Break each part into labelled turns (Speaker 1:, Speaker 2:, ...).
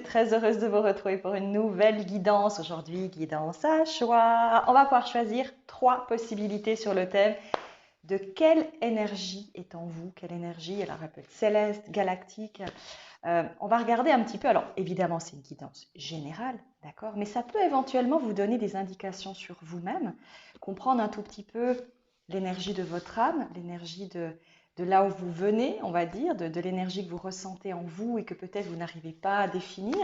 Speaker 1: très heureuse de vous retrouver pour une nouvelle guidance. Aujourd'hui, guidance à choix. On va pouvoir choisir 3 possibilités sur le thème de quelle énergie est en vous, quelle énergie, alors elle peut être céleste, galactique. On va regarder un petit peu, alors évidemment c'est une guidance générale, d'accord, mais ça peut éventuellement vous donner des indications sur vous-même, comprendre un tout petit peu l'énergie de votre âme, l'énergie de là où vous venez, on va dire, de l'énergie que vous ressentez en vous et que peut-être vous n'arrivez pas à définir.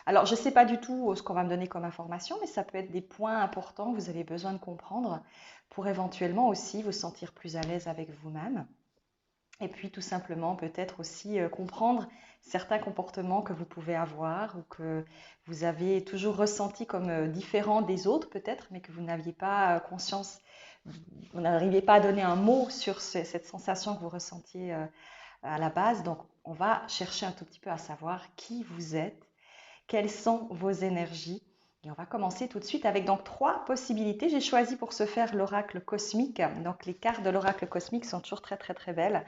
Speaker 1: Alors, je ne sais pas du tout ce qu'on va me donner comme information, mais ça peut être des points importants que vous avez besoin de comprendre pour éventuellement aussi vous sentir plus à l'aise avec vous-même. Et puis, tout simplement, peut-être aussi comprendre certains comportements que vous pouvez avoir ou que vous avez toujours ressenti comme différents des autres, peut-être, mais que vous n'aviez pas conscience, vous n'arriviez pas à donner un mot sur cette sensation que vous ressentiez à la base. Donc, on va chercher un tout petit peu à savoir qui vous êtes, quelles sont vos énergies. Et on va commencer tout de suite avec donc 3 possibilités. J'ai choisi pour ce faire l'oracle cosmique. Donc, les cartes de l'oracle cosmique sont toujours très, très, très belles.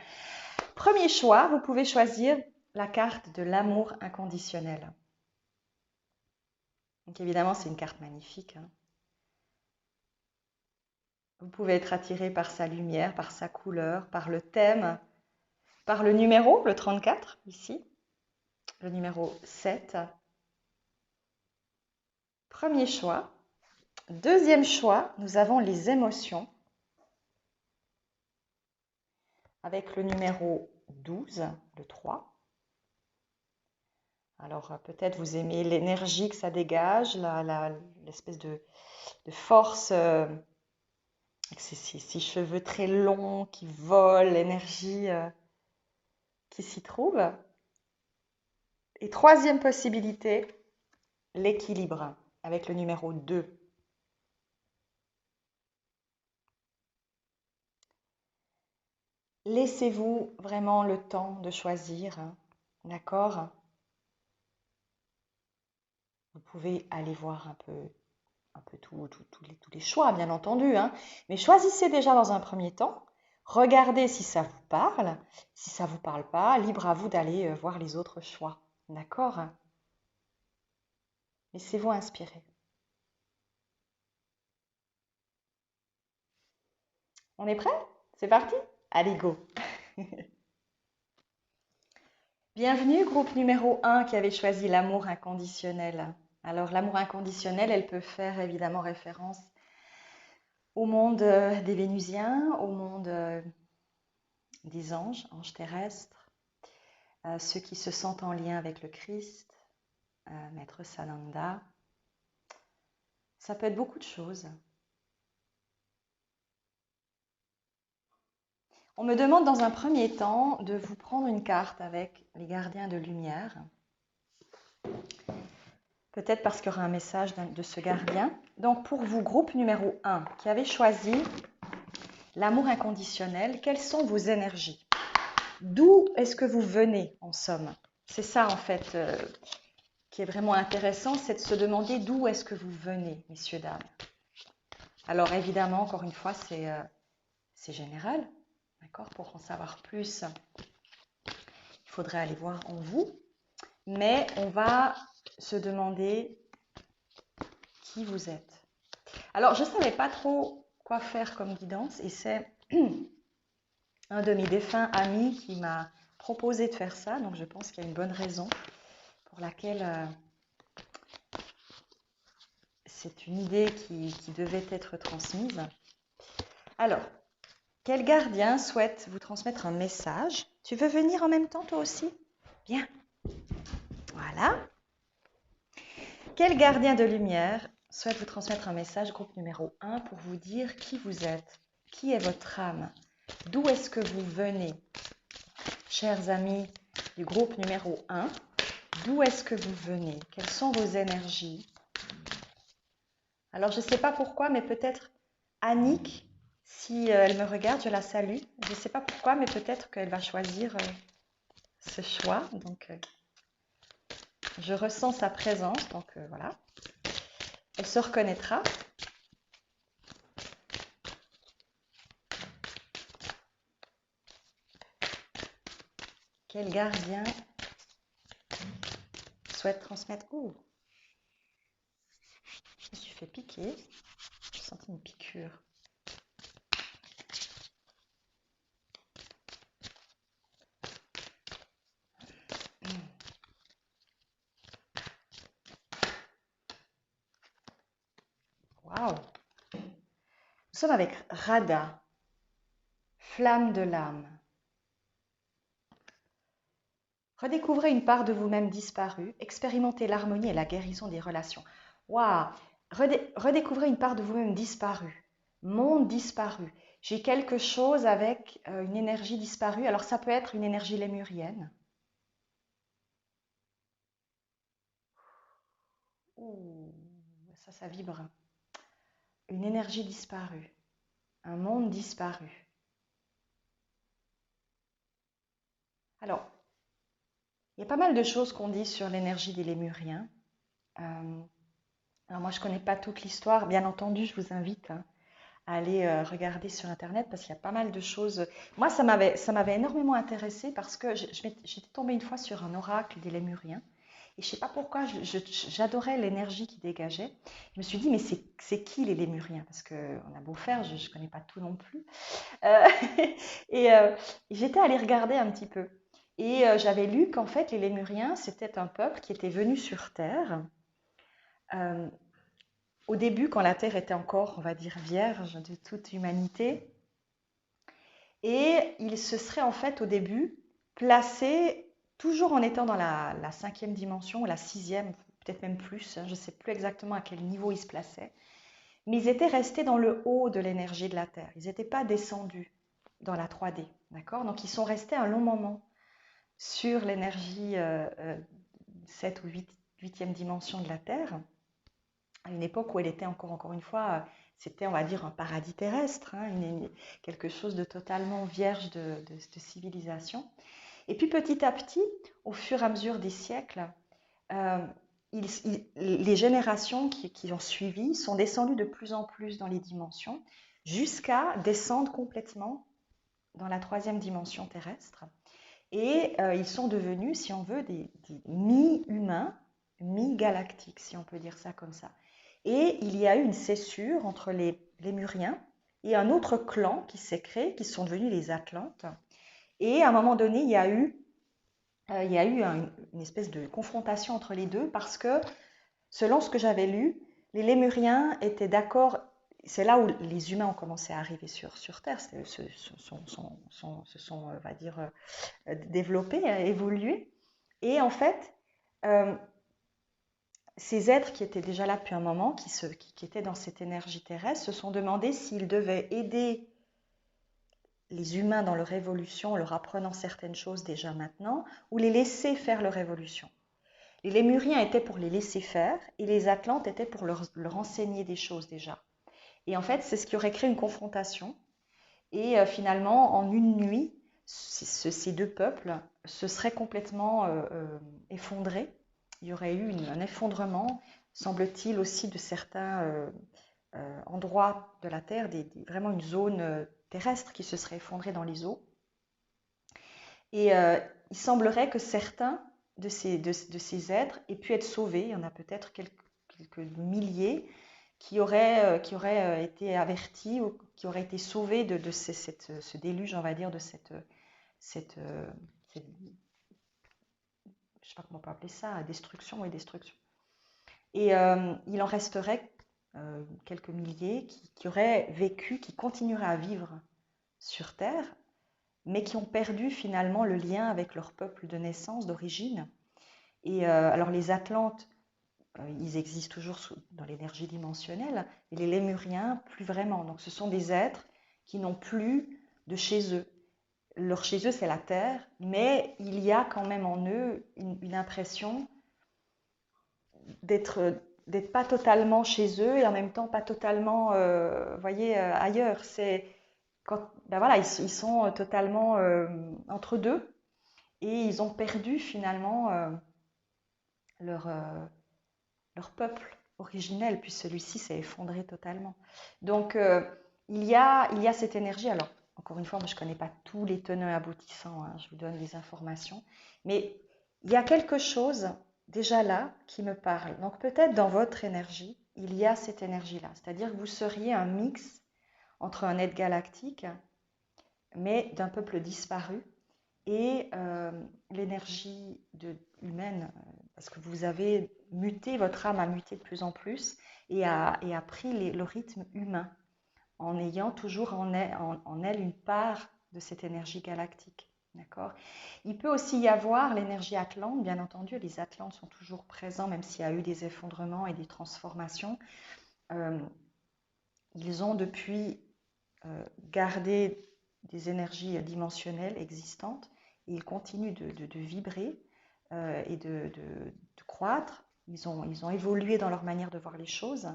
Speaker 1: Premier choix, vous pouvez choisir la carte de l'amour inconditionnel. Donc, évidemment, c'est une carte magnifique. Vous pouvez être attiré par sa lumière, par sa couleur, par le thème, par le numéro, le 34 ici, le numéro 7. Premier choix. Deuxième choix, nous avons les émotions avec le numéro 12, le 3. Alors peut-être vous aimez l'énergie que ça dégage, l'espèce de force, avec ces cheveux très longs qui volent, l'énergie qui s'y trouve. Et troisième possibilité, l'équilibre avec le numéro 2. Laissez-vous vraiment le temps de choisir, d'accord? Vous pouvez aller voir un peu tous les choix, bien entendu, hein. Mais choisissez déjà dans un premier temps. Regardez si ça vous parle. Si ça ne vous parle pas, libre à vous d'aller voir les autres choix. D'accord? Laissez-vous inspirer. On est prêt? C'est parti? Allez, go! Bienvenue, groupe numéro 1 qui avait choisi l'amour inconditionnel. Alors, l'amour inconditionnel, elle peut faire évidemment référence au monde des Vénusiens, au monde des anges, anges terrestres, ceux qui se sentent en lien avec le Christ, Maître Sananda. Ça peut être beaucoup de choses. On me demande dans un premier temps de vous prendre une carte avec les gardiens de lumière. Peut-être parce qu'il y aura un message de ce gardien. Donc pour vous, groupe numéro 1, qui avez choisi l'amour inconditionnel, quelles sont vos énergies? D'où est-ce que vous venez, en somme? C'est ça, en fait, qui est vraiment intéressant, c'est de se demander d'où est-ce que vous venez, messieurs, dames. Alors, évidemment, encore une fois, c'est général, d'accord? Pour en savoir plus, il faudrait aller voir en vous. Mais on va se demander qui vous êtes. Alors, je ne savais pas trop quoi faire comme guidance et c'est un de mes défunts amis qui m'a proposé de faire ça. Donc, je pense qu'il y a une bonne raison pour laquelle c'est une idée qui devait être transmise. Alors, quel gardien souhaite vous transmettre un message? Tu veux venir en même temps, toi aussi? Bien. Voilà. Quel gardien de lumière souhaite vous transmettre un message, groupe numéro 1, pour vous dire qui vous êtes, qui est votre âme, d'où est-ce que vous venez? Chers amis du groupe numéro 1, d'où est-ce que vous venez? Quelles sont vos énergies? Alors, je ne sais pas pourquoi, mais peut-être Annick, si elle me regarde, je la salue. Je ne sais pas pourquoi, mais peut-être qu'elle va choisir ce choix. Donc, je ressens sa présence. Donc, voilà. Elle se reconnaîtra. Quel gardien souhaite transmettre. Oh, je me suis fait piquer. J'ai senti une piqûre. Waouh! Nous sommes avec Radha, flamme de l'âme. Redécouvrez une part de vous-même disparue, expérimentez l'harmonie et la guérison des relations. Waouh! Redécouvrez une part de vous-même disparue, monde disparu. J'ai quelque chose avec une énergie disparue. Alors ça peut être une énergie lémurienne. Ouh, ça vibre. Une énergie disparue, un monde disparu. Alors, il y a pas mal de choses qu'on dit sur l'énergie des Lémuriens. Alors moi, je ne connais pas toute l'histoire. Bien entendu, je vous invite à aller regarder sur Internet parce qu'il y a pas mal de choses. Moi, ça m'avait énormément intéressée parce que j'étais tombée une fois sur un oracle des Lémuriens. Et je ne sais pas pourquoi, j'adorais l'énergie qui dégageait. Je me suis dit, mais c'est qui les Lémuriens? Parce qu'on a beau faire, je ne connais pas tout non plus. Euh, et j'étais allée regarder un petit peu. Et j'avais lu qu'en fait, les Lémuriens, c'était un peuple qui était venu sur Terre euh, au début, quand la Terre était encore, on va dire, vierge de toute humanité. Et ils se seraient en fait au début placés, toujours en étant dans la cinquième dimension, ou la sixième, peut-être même plus, je ne sais plus exactement à quel niveau ils se plaçaient. Mais ils étaient restés dans le haut de l'énergie de la Terre. Ils n'étaient pas descendus dans la 3D, d'accord? Donc ils sont restés un long moment sur l'énergie 7 ou 8e dimension de la Terre, à une époque où elle était encore une fois, c'était, on va dire, un paradis terrestre, hein, quelque chose de totalement vierge de civilisation. Et puis petit à petit, au fur et à mesure des siècles, euh, les générations qui ont suivi sont descendues de plus en plus dans les dimensions, jusqu'à descendre complètement dans la 3e dimension terrestre. Et ils sont devenus, si on veut, des mi-humains, mi-galactiques, si on peut dire ça comme ça. Et il y a eu une césure entre les Lémuriens et un autre clan qui s'est créé, qui sont devenus les Atlantes. Et à un moment donné, il y a eu une espèce de confrontation entre les deux parce que, selon ce que j'avais lu, les Lémuriens étaient d'accord. C'est là où les humains ont commencé à arriver sur Terre, se sont, on va dire, développés, évolués. Et en fait, euh, ces êtres qui étaient déjà là depuis un moment, qui étaient dans cette énergie terrestre, se sont demandé s'ils devaient aider les humains dans leur évolution en leur apprenant certaines choses déjà maintenant, ou les laisser faire leur évolution. Les Lémuriens étaient pour les laisser faire, et les Atlantes étaient pour leur enseigner des choses déjà. Et en fait, c'est ce qui aurait créé une confrontation. Et finalement, en une nuit, ces deux peuples se seraient complètement effondrés. Il y aurait eu un effondrement, semble-t-il, aussi de certains endroits de la Terre, vraiment une zone terrestre qui se serait effondrée dans les eaux. Et il semblerait que certains de ces êtres aient pu être sauvés. Il y en a peut-être quelques milliers qui auraient été avertis ou qui auraient été sauvés de ce déluge, on va dire, de cette je ne sais pas comment on peut appeler ça, destruction et destruction. Et il en resterait quelques milliers qui auraient vécu, qui continueraient à vivre sur Terre, mais qui ont perdu finalement le lien avec leur peuple de naissance, d'origine. Et alors les Atlantes, ils existent toujours dans l'énergie dimensionnelle, et les Lémuriens, plus vraiment. Donc ce sont des êtres qui n'ont plus de chez eux. Leur chez eux, c'est la Terre, mais il y a quand même en eux une impression d'être pas totalement chez eux et en même temps pas totalement, voyez, ailleurs. C'est quand, ben voilà, ils sont totalement entre deux et ils ont perdu finalement leur, leur peuple originel, puis celui-ci s'est effondré totalement. Donc il y a cette énergie. Alors, encore une fois, moi je ne connais pas tous les tenants et aboutissants, hein, je vous donne des informations, mais il y a quelque chose déjà là qui me parle. Donc peut-être dans votre énergie, il y a cette énergie-là. C'est-à-dire que vous seriez un mix entre un être galactique, mais d'un peuple disparu, et l'énergie humaine, parce que vous avez muté, votre âme a muté de plus en plus et a pris le rythme humain, en ayant toujours en elle une part de cette énergie galactique. D'accord? Il peut aussi y avoir l'énergie Atlante, bien entendu, les Atlantes sont toujours présents, même s'il y a eu des effondrements et des transformations. Euh, Ils ont depuis gardé des énergies dimensionnelles existantes et ils continuent de vibrer et de croître. Ils ont évolué dans leur manière de voir les choses.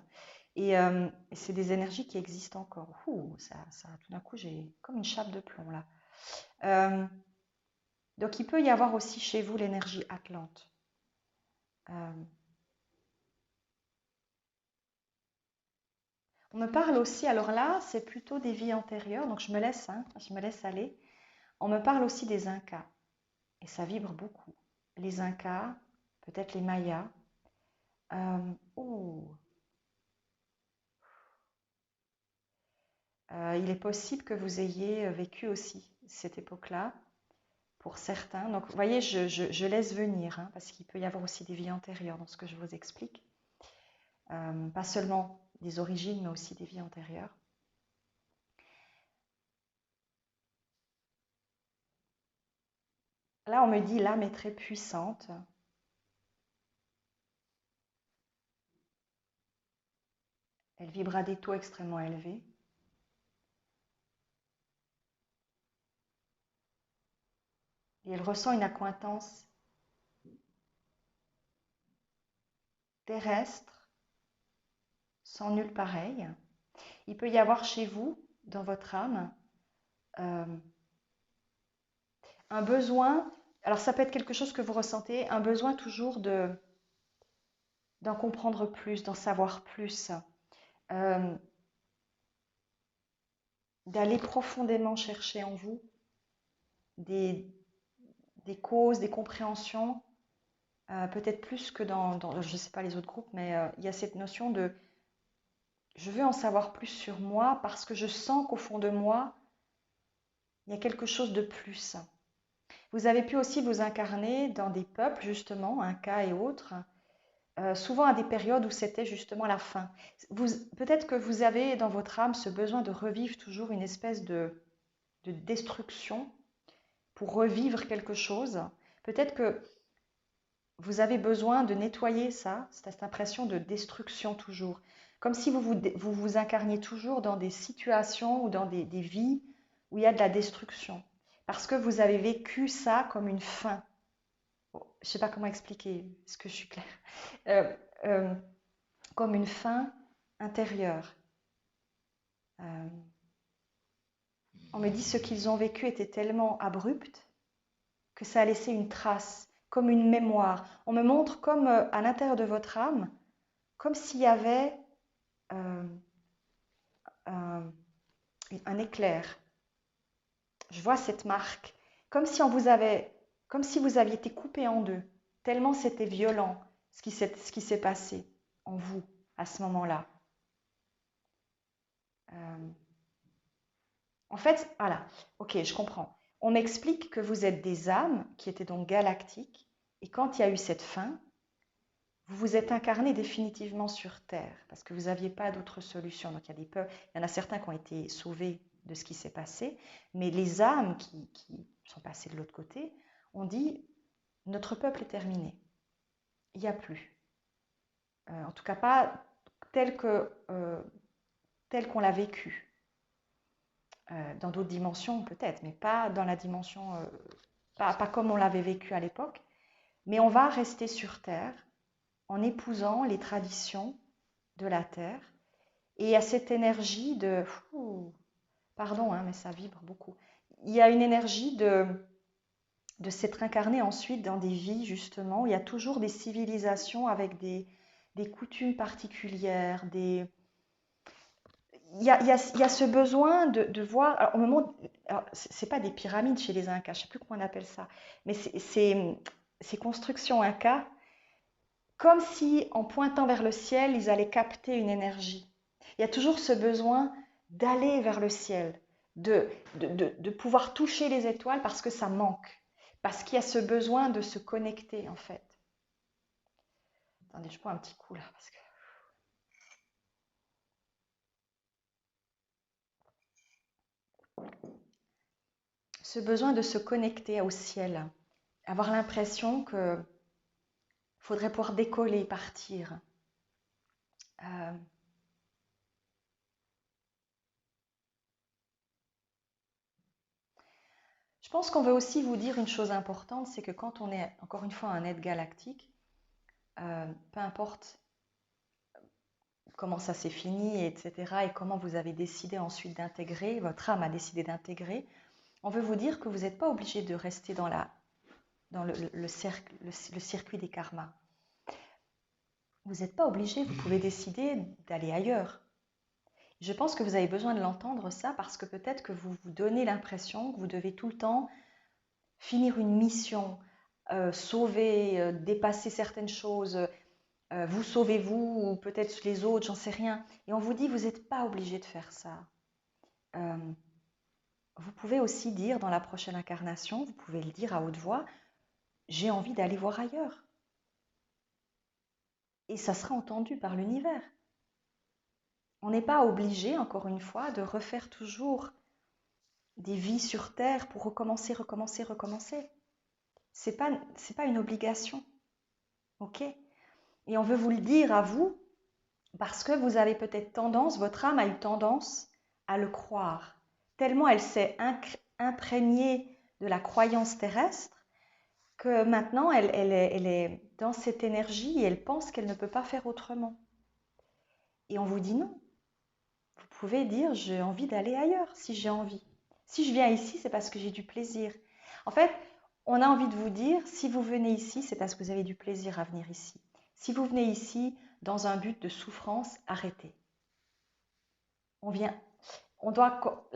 Speaker 1: Et c'est des énergies qui existent encore. Ouh, tout d'un coup, j'ai comme une chape de plomb là. Euh, donc, il peut y avoir aussi chez vous l'énergie Atlante. Euh, on me parle aussi, alors là, c'est plutôt des vies antérieures, donc je me laisse aller. On me parle aussi des Incas, et ça vibre beaucoup. Les Incas, peut-être les Mayas. Oh, il est possible que vous ayez vécu aussi cette époque-là, pour certains. Donc, vous voyez, je laisse venir, hein, parce qu'il peut y avoir aussi des vies antérieures dans ce que je vous explique. Pas seulement des origines, mais aussi des vies antérieures. Là, on me dit l'âme est très puissante. Elle vibre à des taux extrêmement élevés. Et elle ressent une accointance terrestre sans nul pareil. Il peut y avoir chez vous, dans votre âme, euh, un besoin, alors ça peut être quelque chose que vous ressentez, un besoin toujours d'en comprendre plus, d'en savoir plus, euh, d'aller profondément chercher en vous des, des causes, des compréhensions, peut-être plus que je ne sais pas les autres groupes, mais il y a cette notion de je veux en savoir plus sur moi parce que je sens qu'au fond de moi, il y a quelque chose de plus. Vous avez pu aussi vous incarner dans des peuples, justement, Incas et autres, souvent à des périodes où c'était justement la fin. Peut-être que vous avez dans votre âme ce besoin de revivre toujours une espèce de destruction pour revivre quelque chose. Peut-être que vous avez besoin de nettoyer ça, cette impression de destruction toujours. Comme si vous incarniez toujours dans des situations ou dans des vies où il y a de la destruction. Parce que vous avez vécu ça comme une fin. Bon, je ne sais pas comment expliquer, est-ce que je suis claire? Euh, euh, Comme une fin intérieure. Euh, on me dit ce qu'ils ont vécu était tellement abrupt que ça a laissé une trace, comme une mémoire. On me montre comme à l'intérieur de votre âme, comme s'il y avait euh, un, un éclair. Je vois cette marque, comme si vous aviez été coupé en deux, tellement c'était violent ce qui s'est passé en vous à ce moment-là. Euh, En fait, voilà, ok, je comprends. On m'explique que vous êtes des âmes qui étaient donc galactiques, et quand il y a eu cette fin, vous vous êtes incarné définitivement sur Terre, parce que vous n'aviez pas d'autre solution. Donc il y en a certains qui ont été sauvés de ce qui s'est passé, mais les âmes qui sont passées de l'autre côté ont dit, notre peuple est terminé, il n'y a plus. En tout cas pas tel tel qu'on l'a vécu. Dans d'autres dimensions peut-être, mais pas dans la dimension, pas comme on l'avait vécu à l'époque. Mais on va rester sur Terre en épousant les traditions de la Terre. Et il y a cette énergie de... pardon, hein, mais ça vibre beaucoup. Il y a une énergie de s'être incarné ensuite dans des vies, justement, où il y a toujours des civilisations avec des coutumes particulières, il y a ce besoin de voir. Alors, au moment, c'est pas des pyramides chez les Incas, je sais plus comment on appelle ça, mais ces constructions Incas, comme si en pointant vers le ciel, ils allaient capter une énergie. Il y a toujours ce besoin d'aller vers le ciel, de pouvoir toucher les étoiles parce que ça manque, parce qu'il y a ce besoin de se connecter en fait. Attendez, je prends un petit coup là. Parce que... Ce besoin de se connecter au ciel, avoir l'impression que faudrait pouvoir décoller, partir. Euh, je pense qu'on veut aussi vous dire une chose importante, c'est que quand on est encore une fois un être galactique, peu importe comment ça s'est fini, etc., et comment vous avez décidé ensuite d'intégrer, votre âme a décidé d'intégrer, on veut vous dire que vous n'êtes pas obligé de rester dans le circuit des karmas. Vous n'êtes pas obligé, vous pouvez décider d'aller ailleurs. Je pense que vous avez besoin de l'entendre ça parce que peut-être que vous vous donnez l'impression que vous devez tout le temps finir une mission, sauver, dépasser certaines choses, vous sauvez-vous ou peut-être les autres, j'en sais rien. Et on vous dit, vous n'êtes pas obligé de faire ça. Euh, vous pouvez aussi dire dans la prochaine incarnation, vous pouvez le dire à haute voix, j'ai envie d'aller voir ailleurs. Et ça sera entendu par l'univers. On n'est pas obligé, encore une fois, de refaire toujours des vies sur Terre pour recommencer, recommencer, recommencer. C'est pas une obligation, ok? Et on veut vous le dire à vous parce que vous avez peut-être tendance, votre âme a eu tendance à le croire, tellement elle s'est imprégnée de la croyance terrestre que maintenant elle est dans cette énergie et elle pense qu'elle ne peut pas faire autrement. Et on vous dit non. Vous pouvez dire j'ai envie d'aller ailleurs si j'ai envie. Si je viens ici, c'est parce que j'ai du plaisir. En fait, on a envie de vous dire si vous venez ici, c'est parce que vous avez du plaisir à venir ici. Si vous venez ici dans un but de souffrance, arrêtez. On vient,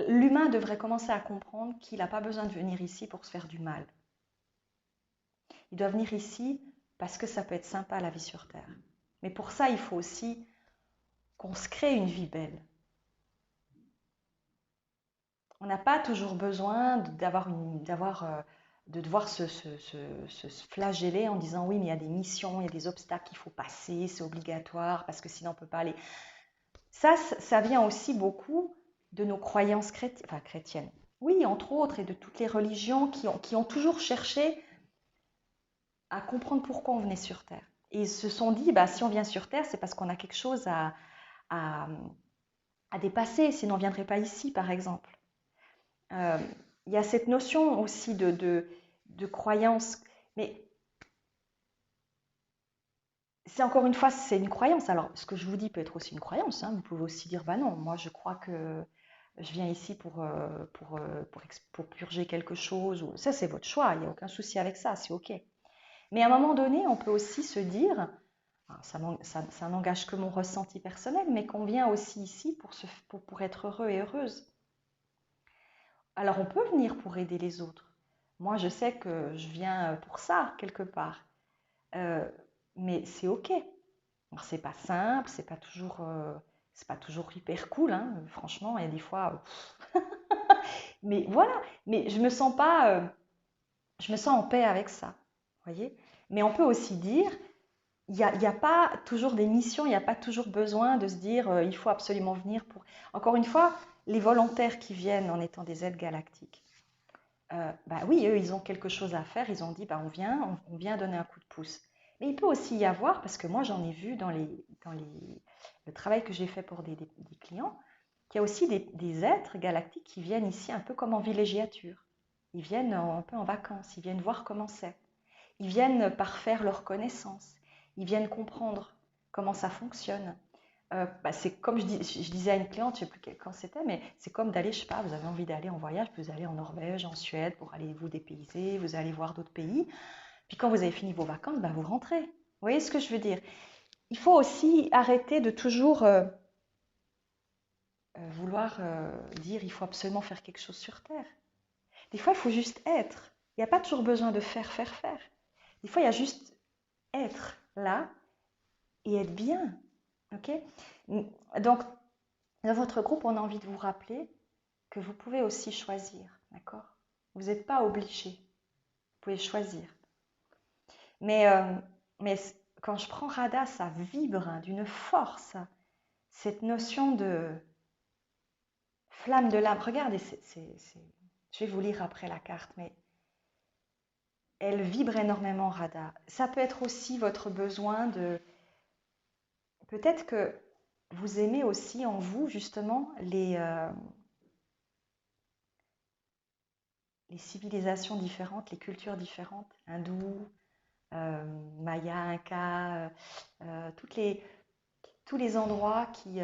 Speaker 1: l'humain devrait commencer à comprendre qu'il n'a pas besoin de venir ici pour se faire du mal. Il doit venir ici parce que ça peut être sympa la vie sur Terre. Mais pour ça, il faut aussi qu'on se crée une vie belle. On n'a pas toujours besoin de devoir se flageller en disant oui, mais il y a des missions, il y a des obstacles qu'il faut passer, c'est obligatoire parce que sinon on ne peut pas aller. Ça vient aussi beaucoup de nos croyances chrétiennes. Oui, entre autres, et de toutes les religions qui ont toujours cherché à comprendre pourquoi on venait sur Terre. Et ils se sont dit, bah, si on vient sur Terre, c'est parce qu'on a quelque chose à, à dépasser, sinon on ne viendrait pas ici, par exemple. Il y a cette notion aussi de croyance, mais c'est encore une fois, c'est une croyance. Alors, ce que je vous dis peut être aussi une croyance. Hein. Vous pouvez aussi dire, bah non, moi je crois que je viens ici pour purger quelque chose. Ça, c'est votre choix, il n'y a aucun souci avec ça, c'est OK. Mais à un moment donné, on peut aussi se dire, ça n'engage que mon ressenti personnel, mais qu'on vient aussi ici pour être heureux et heureuse. Alors on peut venir pour aider les autres. Moi, je sais que je viens pour ça, quelque part. Euh, mais c'est OK. Alors, c'est pas simple, c'est pas toujours hyper cool, hein. Franchement, il y a des fois. Mais voilà, mais je me sens en paix avec ça, voyez. Mais on peut aussi dire, il y a pas toujours des missions, il n'y a pas toujours besoin de se dire, il faut absolument venir pour. Encore une fois, les volontaires qui viennent en étant des aides galactiques, bah oui, eux, ils ont quelque chose à faire. Ils ont dit, bah, on vient donner un coup de pouce. Mais il peut aussi y avoir, parce que moi j'en ai vu le travail que j'ai fait pour des clients, qu'il y a aussi des êtres galactiques qui viennent ici un peu comme en villégiature. Ils viennent un peu en vacances, ils viennent voir comment c'est. Ils viennent parfaire leurs connaissances. Ils viennent comprendre comment ça fonctionne. Bah, c'est comme je disais à une cliente, je ne sais plus quand c'était, mais c'est comme d'aller, je sais pas, vous avez envie d'aller en voyage, vous allez en Norvège, en Suède pour aller vous dépayser, vous allez voir d'autres pays. Puis quand vous avez fini vos vacances, bah, vous rentrez. Vous voyez ce que je veux dire? Il faut aussi arrêter de toujours vouloir dire il faut absolument faire quelque chose sur Terre. Des fois, il faut juste être. Il n'y a pas toujours besoin de faire, faire, faire. Des fois, il y a juste être là et être bien. Ok? Donc, dans votre groupe, on a envie de vous rappeler que vous pouvez aussi choisir. D'accord? Vous n'êtes pas obligé. Vous pouvez choisir. Mais, euh, mais quand je prends Radha, ça vibre d'une force. Cette notion de flamme de l'âme. Regardez, je vais vous lire après la carte, mais elle vibre énormément, Radha. Ça peut être aussi votre besoin de... Peut-être que vous aimez aussi en vous, justement, les civilisations différentes, les cultures différentes, hindoues, maya, inca, tous les endroits qui...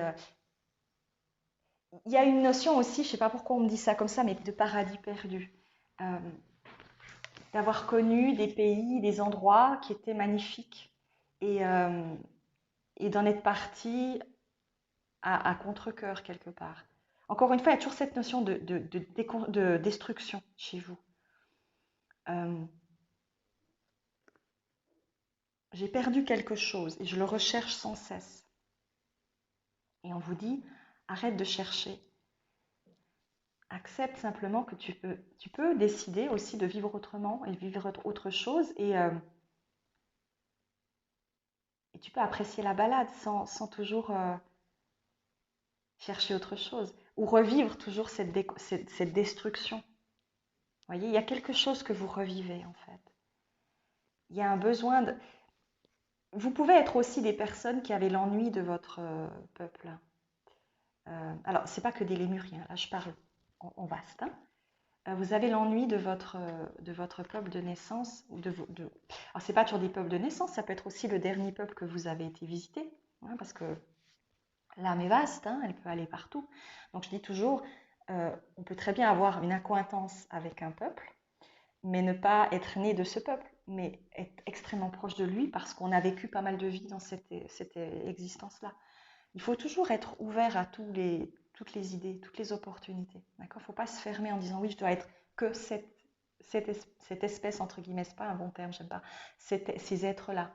Speaker 1: Il y a une notion aussi, je ne sais pas pourquoi on me dit ça comme ça, mais de paradis perdu. Euh, D'avoir connu des pays, des endroits qui étaient magnifiques et, euh, et d'en être parti à contre-cœur quelque part. Encore une fois, il y a toujours cette notion de destruction chez vous. Euh, j'ai perdu quelque chose et je le recherche sans cesse. Et on vous dit, arrête de chercher. Accepte simplement que tu peux décider aussi de vivre autrement et vivre autre chose et tu peux apprécier la balade sans toujours chercher autre chose ou revivre toujours cette destruction. Vous voyez, il y a quelque chose que vous revivez en fait. Il y a un besoin de... Vous pouvez être aussi des personnes qui avaient l'ennui de votre peuple. Alors, c'est pas que des lémuriens, là je parle en vaste. Hein. Vous avez l'ennui de votre peuple de naissance. Alors, c'est pas toujours des peuples de naissance, ça peut être aussi le dernier peuple que vous avez été visité, hein, parce que l'âme est vaste, hein, elle peut aller partout. Donc je dis toujours, on peut très bien avoir une accointance avec un peuple, mais ne pas être né de ce peuple, mais être extrêmement proche de lui parce qu'on a vécu pas mal de vie dans cette existence-là. Il faut toujours être ouvert à toutes les idées, toutes les opportunités. D'accord? Il ne faut pas se fermer en disant oui, je dois être que cette espèce, entre guillemets, c'est pas un bon terme, j'aime pas, ces êtres-là.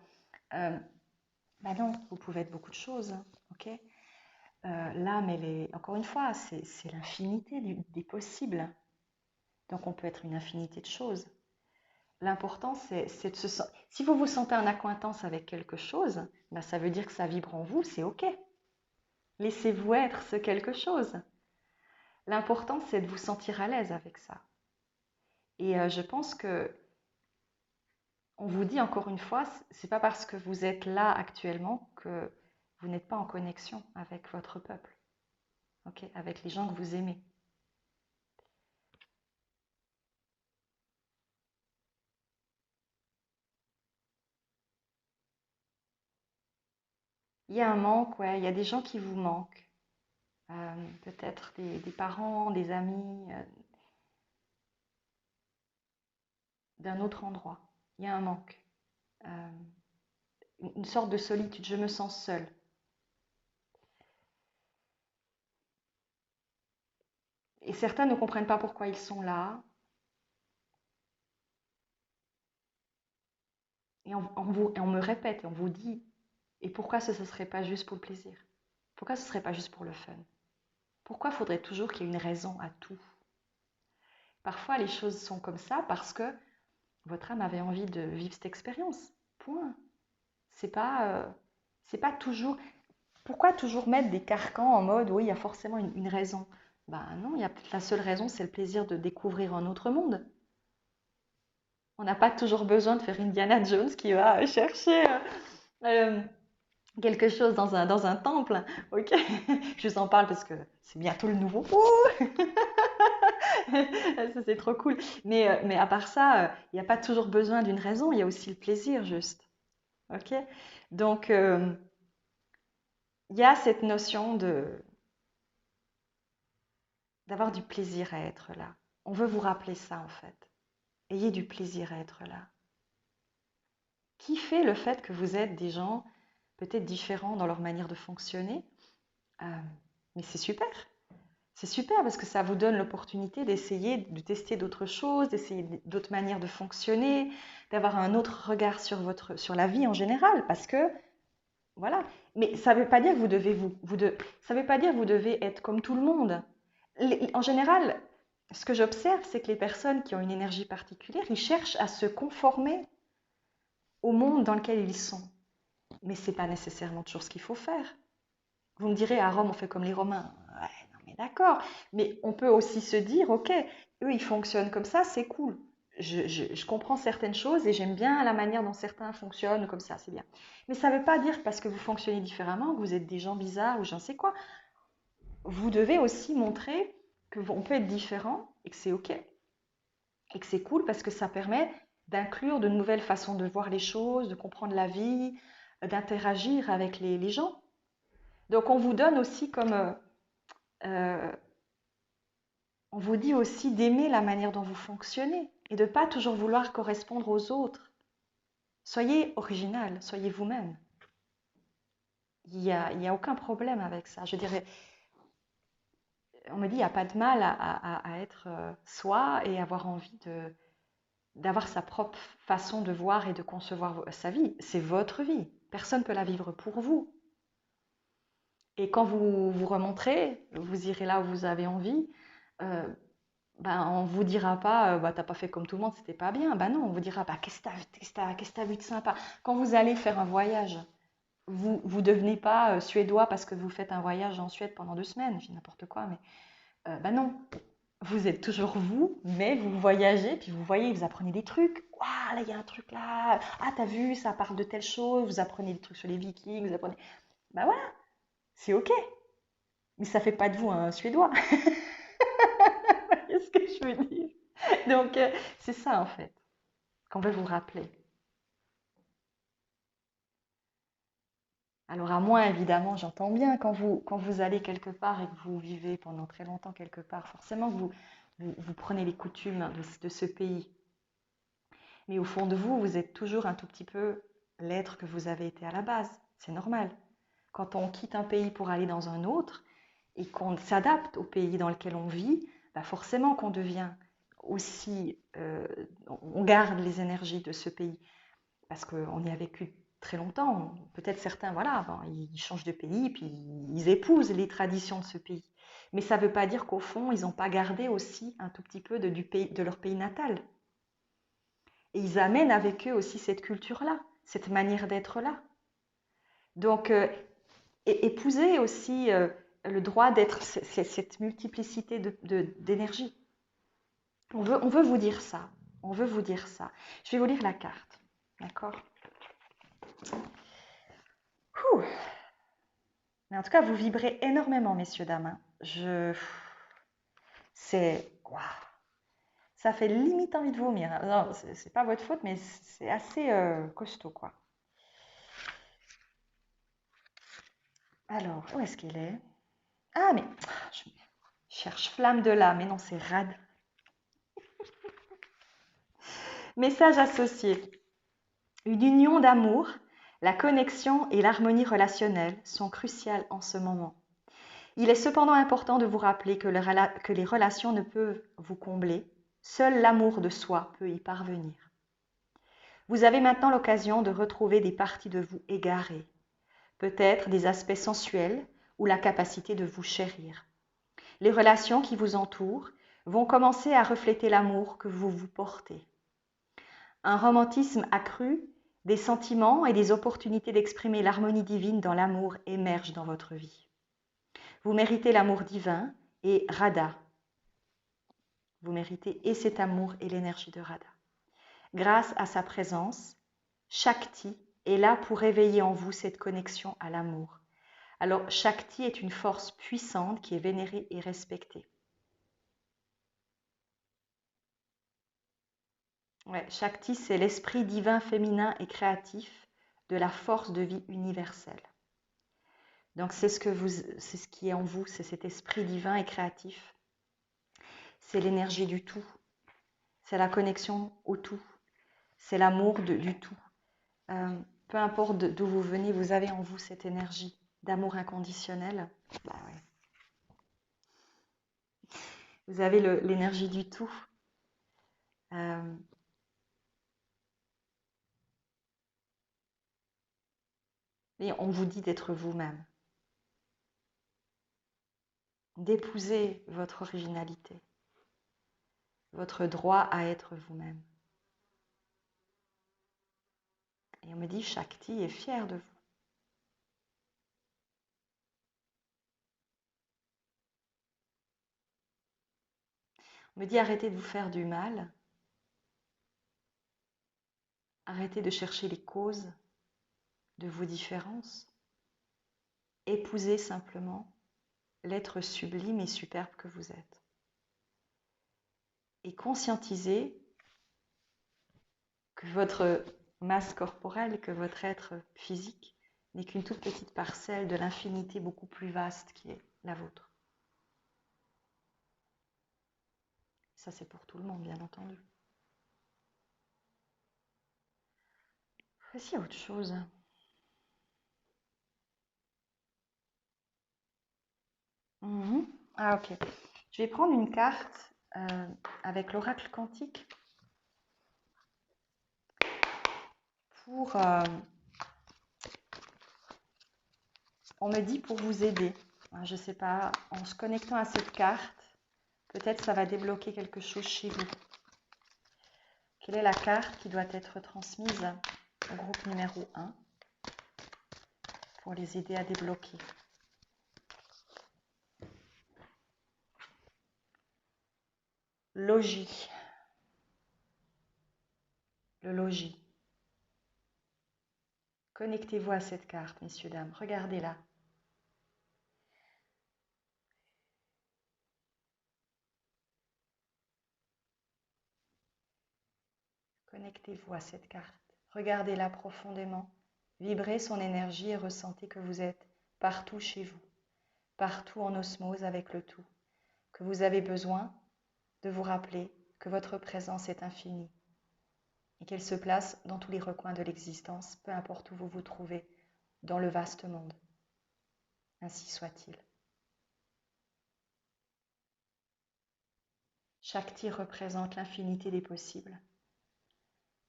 Speaker 1: Bah non, vous pouvez être beaucoup de choses. Hein, ok? L'âme, elle est, encore une fois, c'est l'infinité des possibles. Donc on peut être une infinité de choses. L'important, c'est de se sentir... Si vous vous sentez en accointance avec quelque chose, ben ça veut dire que ça vibre en vous, c'est OK. Laissez-vous être ce quelque chose. L'important, c'est de vous sentir à l'aise avec ça. Et je pense que on vous dit encore une fois, c'est pas parce que vous êtes là actuellement que vous n'êtes pas en connexion avec votre peuple, ok, avec les gens que vous aimez. Il y a un manque, ouais, il y a des gens qui vous manquent. Peut-être des parents, des amis, d'un autre endroit. Il y a un manque. Euh, une sorte de solitude, je me sens seule. Et certains ne comprennent pas pourquoi ils sont là. Et on me répète et on vous dit, et pourquoi ce ne serait pas juste pour le plaisir? Pourquoi ce ne serait pas juste pour le fun? Pourquoi faudrait toujours qu'il y ait une raison à tout? Parfois, les choses sont comme ça parce que votre âme avait envie de vivre cette expérience. Point. C'est pas toujours. Pourquoi toujours mettre des carcans en mode oui, il y a forcément une raison? Ben non, il y a la seule raison, c'est le plaisir de découvrir un autre monde. On n'a pas toujours besoin de faire Indiana Jones qui va chercher euh, quelque chose dans un temple. Ok, je vous en parle parce que c'est bientôt le nouveau. Ça, c'est trop cool. Mais à part ça, il n'y a pas toujours besoin d'une raison, il y a aussi le plaisir, juste. Ok? Donc, il y a cette notion d'avoir du plaisir à être là. On veut vous rappeler ça, en fait. Ayez du plaisir à être là. Kiffez le fait que vous êtes des gens peut-être différents dans leur manière de fonctionner. Euh, mais c'est super. C'est super parce que ça vous donne l'opportunité d'essayer de tester d'autres choses, d'essayer d'autres manières de fonctionner, d'avoir un autre regard sur la vie en général. Parce que Voilà. Mais ça ne veut pas dire que vous devez ça veut pas dire que vous devez être comme tout le monde. En général, ce que j'observe, c'est que les personnes qui ont une énergie particulière, ils cherchent à se conformer au monde dans lequel ils sont. Mais ce n'est pas nécessairement toujours ce qu'il faut faire. Vous me direz, à Rome, on fait comme les Romains. Ouais, non, mais d'accord. Mais on peut aussi se dire, ok, eux, ils fonctionnent comme ça, c'est cool. Je comprends certaines choses et j'aime bien la manière dont certains fonctionnent comme ça, c'est bien. Mais ça ne veut pas dire parce que vous fonctionnez différemment, que vous êtes des gens bizarres ou j'en sais quoi. Vous devez aussi montrer qu'on peut être différent et que c'est ok. Et que c'est cool parce que ça permet d'inclure de nouvelles façons de voir les choses, de comprendre la vie, d'interagir avec les gens. Donc on vous donne aussi euh, on vous dit aussi d'aimer la manière dont vous fonctionnez et de ne pas toujours vouloir correspondre aux autres. Soyez original, soyez vous-même. Il y a aucun problème avec ça. Je dirais, on me dit, il n'y a pas de mal à être soi et avoir envie d'avoir sa propre façon de voir et de concevoir sa vie. C'est votre vie. Personne ne peut la vivre pour vous. Et quand vous vous remonterez, vous irez là où vous avez envie, euh, ben, on ne vous dira pas, bah, t'as pas fait comme tout le monde, c'était pas bien. Ben non, on vous dira, bah, qu'est-ce que t'as vu de sympa? Quand vous allez faire un voyage, vous devenez pas suédois parce que vous faites un voyage en Suède pendant 2 semaines, je dis n'importe quoi, mais ben non. Vous êtes toujours vous, mais vous voyagez, puis vous voyez, vous apprenez des trucs. Waouh, là, il y a un truc là. Ah, t'as vu, ça parle de telle chose. Vous apprenez des trucs sur les Vikings, vous apprenez. Ben voilà, c'est ok. Mais ça fait pas de vous un Suédois. Qu'est-ce que je veux dire? Donc, c'est ça en fait qu'on veut vous rappeler. Alors, à moins, évidemment, j'entends bien, quand vous allez quelque part et que vous vivez pendant très longtemps quelque part, forcément, vous prenez les coutumes de ce pays. Mais au fond de vous, vous êtes toujours un tout petit peu l'être que vous avez été à la base. C'est normal. Quand on quitte un pays pour aller dans un autre et qu'on s'adapte au pays dans lequel on vit, bah forcément qu'on devient aussi, on garde les énergies de ce pays parce qu'on y a vécu très longtemps. Peut-être certains, voilà, bon, ils changent de pays puis ils épousent les traditions de ce pays. Mais ça ne veut pas dire qu'au fond, ils n'ont pas gardé aussi un tout petit peu de leur pays natal. Et ils amènent avec eux aussi cette culture-là, cette manière d'être-là. Donc, épouser aussi le droit d'être cette multiplicité d'énergie. On veut vous dire ça. On veut vous dire ça. Je vais vous lire la carte. D'accord? Ouh. Mais en tout cas, vous vibrez énormément, messieurs, dames. Hein. C'est... Waouh. Ça fait limite envie de vomir. Hein. Non, c'est pas votre faute, mais c'est assez costaud, quoi. Alors, où est-ce qu'elle est? Ah, mais je cherche flamme de l'âme, mais non, c'est rade. Message associé. Une union d'amour, la connexion et l'harmonie relationnelle sont cruciales en ce moment. Il est cependant important de vous rappeler que les relations ne peuvent vous combler. Seul l'amour de soi peut y parvenir. Vous avez maintenant l'occasion de retrouver des parties de vous égarées, peut-être des aspects sensuels ou la capacité de vous chérir. Les relations qui vous entourent vont commencer à refléter l'amour que vous vous portez. Un romantisme accru, des sentiments et des opportunités d'exprimer l'harmonie divine dans l'amour émergent dans votre vie. Vous méritez l'amour divin et Radha. Vous méritez et cet amour et l'énergie de Radha. Grâce à sa présence, Shakti est là pour réveiller en vous cette connexion à l'amour. Alors, Shakti est une force puissante qui est vénérée et respectée. Ouais, Shakti, c'est l'esprit divin féminin et créatif de la force de vie universelle. Donc, c'est ce qui est en vous, c'est cet esprit divin et créatif. C'est l'énergie du tout. C'est la connexion au tout. C'est l'amour du tout. Peu importe d'où vous venez, vous avez en vous cette énergie d'amour inconditionnel. Bah ouais. Vous avez l'énergie du tout. Euh, Et on vous dit d'être vous-même, d'épouser votre originalité, votre droit à être vous-même. Et on me dit, Shakti est fière de vous. On me dit, arrêtez de vous faire du mal, arrêtez de chercher les causes de vos différences, épousez simplement l'être sublime et superbe que vous êtes. Et conscientisez que votre masse corporelle, que votre être physique n'est qu'une toute petite parcelle de l'infinité beaucoup plus vaste qui est la vôtre. Ça, c'est pour tout le monde, bien entendu. Est-ce qu'il y a autre chose? Ah, ok. Je vais prendre une carte avec l'oracle quantique pour, on me dit pour vous aider. Je ne sais pas, en se connectant à cette carte, peut-être ça va débloquer quelque chose chez vous. Quelle est la carte qui doit être transmise au groupe numéro 1 pour les aider à débloquer? Logis. Le logis. Connectez-vous à cette carte, messieurs, dames. Regardez-la. Connectez-vous à cette carte. Regardez-la profondément. Vibrez son énergie et ressentez que vous êtes partout chez vous, partout en osmose avec le tout, que vous avez besoin de vous rappeler que votre présence est infinie et qu'elle se place dans tous les recoins de l'existence, peu importe où vous vous trouvez, dans le vaste monde. Ainsi soit-il. Shakti représente l'infinité des possibles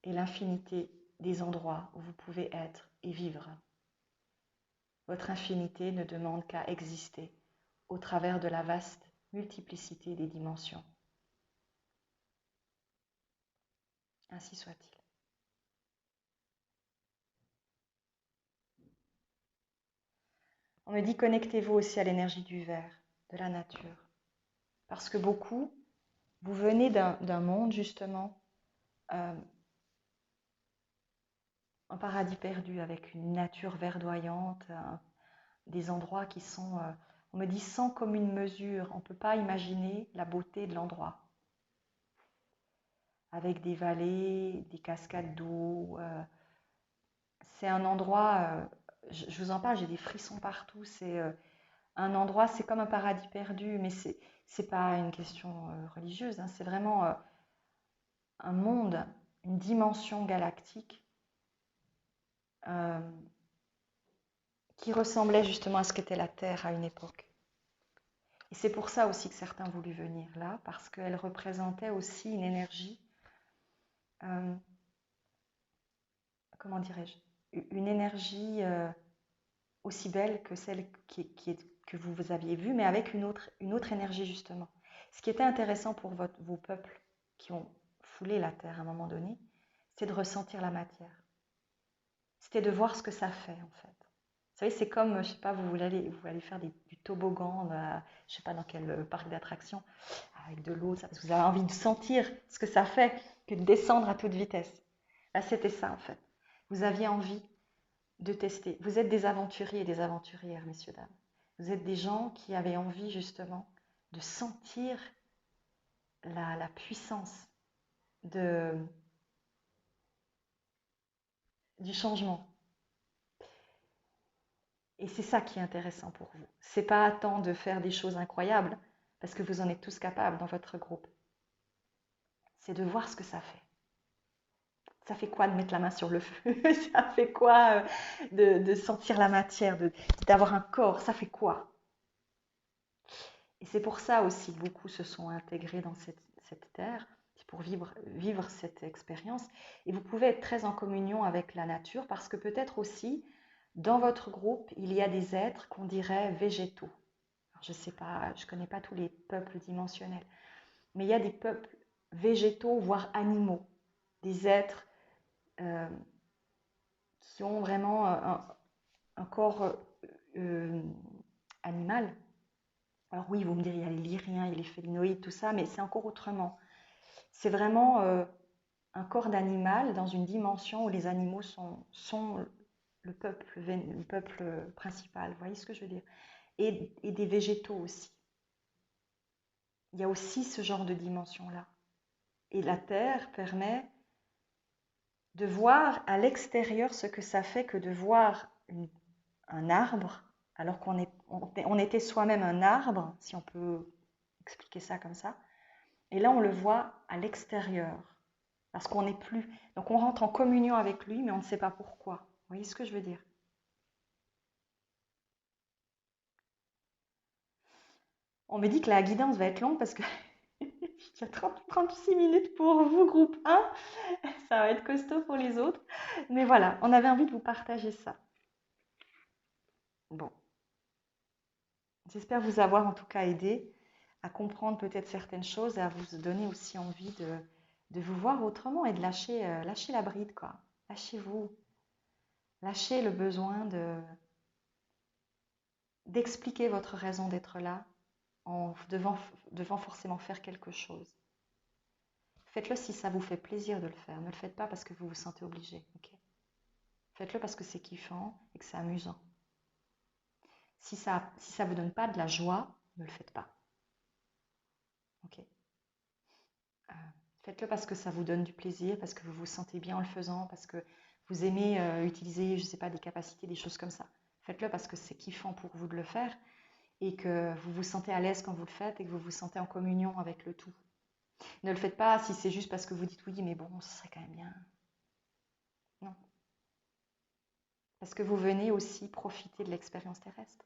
Speaker 1: et l'infinité des endroits où vous pouvez être et vivre. Votre infinité ne demande qu'à exister au travers de la vaste multiplicité des dimensions. Ainsi soit-il. On me dit connectez-vous aussi à l'énergie du verre, de la nature. Parce que beaucoup, vous venez d'un monde justement, un paradis perdu avec une nature verdoyante, des endroits qui sont, on me dit sans commune mesure, on ne peut pas imaginer la beauté de l'endroit. Avec des vallées, des cascades d'eau. C'est un endroit, je vous en parle, j'ai des frissons partout. C'est un endroit, c'est comme un paradis perdu, mais c'est pas une question religieuse, hein, c'est vraiment un monde, une dimension galactique euh, qui ressemblait justement à ce qu'était la Terre à une époque. Et c'est pour ça aussi que certains voulaient venir là, parce qu'elle représentait aussi une énergie, euh, comment dirais-je, une énergie aussi belle que celle que vous aviez vue, mais avec une autre énergie justement. Ce qui était intéressant pour vos peuples qui ont foulé la terre à un moment donné, c'était de ressentir la matière. C'était de voir ce que ça fait en fait. Vous savez, c'est comme, je sais pas, vous allez faire du toboggan, je sais pas dans quel parc d'attractions, avec de l'eau, parce que vous avez envie de sentir ce que ça fait que de descendre à toute vitesse. Là, c'était ça en fait. Vous aviez envie de tester. Vous êtes des aventuriers et des aventurières, messieurs, dames. Vous êtes des gens qui avaient envie justement de sentir la puissance de, du changement. Et c'est ça qui est intéressant pour vous. C'est pas tant de faire des choses incroyables, parce que vous en êtes tous capables dans votre groupe. C'est de voir ce que ça fait. Ça fait quoi de mettre la main sur le feu? Ça fait quoi de sentir la matière, d'avoir un corps? Ça fait quoi? Et c'est pour ça aussi que beaucoup se sont intégrés dans cette terre, c'est pour vivre cette expérience. Et vous pouvez être très en communion avec la nature parce que peut-être aussi, Dans votre groupe, il y a des êtres qu'on dirait végétaux. Alors, je ne sais pas, je ne connais pas tous les peuples dimensionnels, mais il y a des peuples végétaux, voire animaux, des êtres euh, qui ont vraiment un corps euh, animal. Alors oui, vous me direz, il y a les lyriens, il y a les félinoïdes, tout ça, mais c'est encore autrement. C'est vraiment un corps d'animal dans une dimension où les animaux sont le peuple principal. Vous voyez ce que je veux dire? Et des végétaux aussi. Il y a aussi ce genre de dimension-là. Et la Terre permet de voir à l'extérieur ce que ça fait que de voir un arbre, alors on était soi-même un arbre, si on peut expliquer ça comme ça. Et là, on le voit à l'extérieur, parce qu'on n'est plus. Donc on rentre en communion avec lui, mais on ne sait pas pourquoi. Vous voyez ce que je veux dire? On me dit que la guidance va être longue parce que il y a 36 minutes pour vous, groupe 1. Ça va être costaud pour les autres. Mais voilà, on avait envie de vous partager ça. Bon, j'espère vous avoir en tout cas aidé à comprendre peut-être certaines choses et à vous donner aussi envie de vous voir autrement et de lâcher la bride, quoi. Lâchez-vous. Lâchez le besoin d'expliquer votre raison d'être là en devant forcément faire quelque chose. Faites-le si ça vous fait plaisir de le faire. Ne le faites pas parce que vous vous sentez obligé. Ok. Faites-le parce que c'est kiffant et que c'est amusant. Si ça ne vous donne pas de la joie, ne le faites pas. Ok. Euh, Faites-le parce que ça vous donne du plaisir, parce que vous vous sentez bien en le faisant, parce que vous aimez utiliser, je ne sais pas, des capacités, des choses comme ça. Faites-le parce que c'est kiffant pour vous de le faire et que vous vous sentez à l'aise quand vous le faites et que vous vous sentez en communion avec le tout. Ne le faites pas si c'est juste parce que vous dites oui, mais bon, ce serait quand même bien. Non. Parce que vous venez aussi profiter de l'expérience terrestre.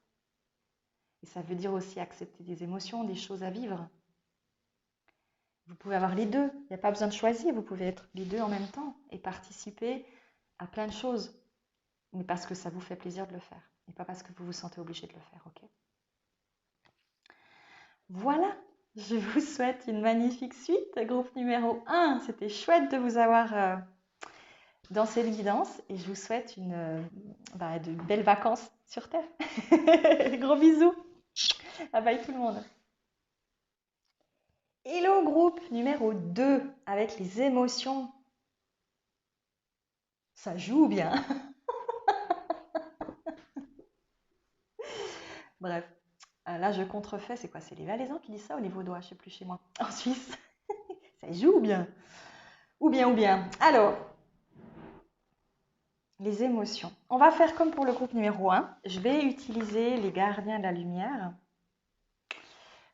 Speaker 1: Et ça veut dire aussi accepter des émotions, des choses à vivre. Vous pouvez avoir les deux. Il n'y a pas besoin de choisir. Vous pouvez être les deux en même temps et participer à plein de choses. Mais parce que ça vous fait plaisir de le faire. Et pas parce que vous vous sentez obligé de le faire. Ok? Voilà. Je vous souhaite une magnifique suite. Groupe numéro 1. C'était chouette de vous avoir dans cette guidance. Et je vous souhaite de belles vacances sur Terre. Gros bisous. Bye bye tout le monde. Hello groupe numéro 2 avec les émotions. Ça joue bien. Bref, là je contrefais, c'est quoi? C'est les Valaisans qui disent ça ou les Vaudois? Je sais plus chez moi. En Suisse. Ça joue bien. Ou bien, ou bien. Alors, les émotions. On va faire comme pour le groupe numéro 1. Je vais utiliser les gardiens de la lumière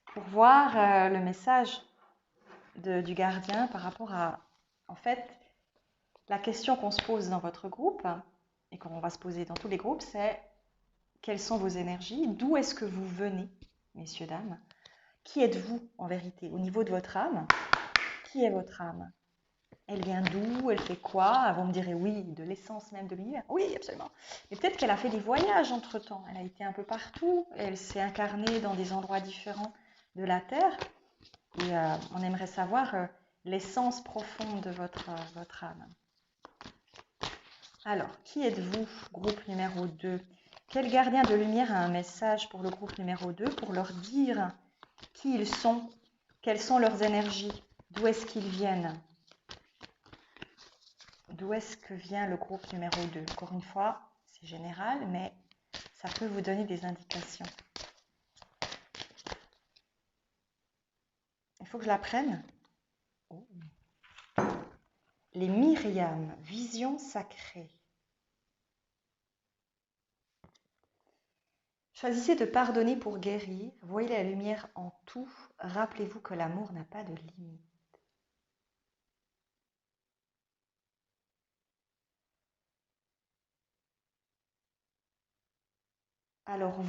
Speaker 1: pour voir le message du gardien par rapport à, en fait, la question qu'on se pose dans votre groupe et qu'on va se poser dans tous les groupes, c'est quelles sont vos énergies? D'où est-ce que vous venez, messieurs, dames? Qui êtes-vous en vérité? Au niveau de votre âme, qui est votre âme? Elle vient d'où? Elle fait quoi? Vous me direz oui, de l'essence même de l'univers. Oui, absolument. Mais peut-être qu'elle a fait des voyages entre-temps. Elle a été un peu partout. Elle s'est incarnée dans des endroits différents de la Terre. Et on aimerait savoir l'essence profonde de votre âme. Alors, qui êtes-vous, groupe numéro 2? Quel gardien de lumière a un message pour le groupe numéro 2 pour leur dire qui ils sont, quelles sont leurs énergies, d'où est-ce qu'ils viennent? D'où est-ce que vient le groupe numéro 2? Encore une fois, c'est général, mais ça peut vous donner des indications. Il faut que je la prenne. Oh. Les Myriam, vision sacrée. Choisissez de pardonner pour guérir. Voyez la lumière en tout. Rappelez-vous que l'amour n'a pas de limite. Alors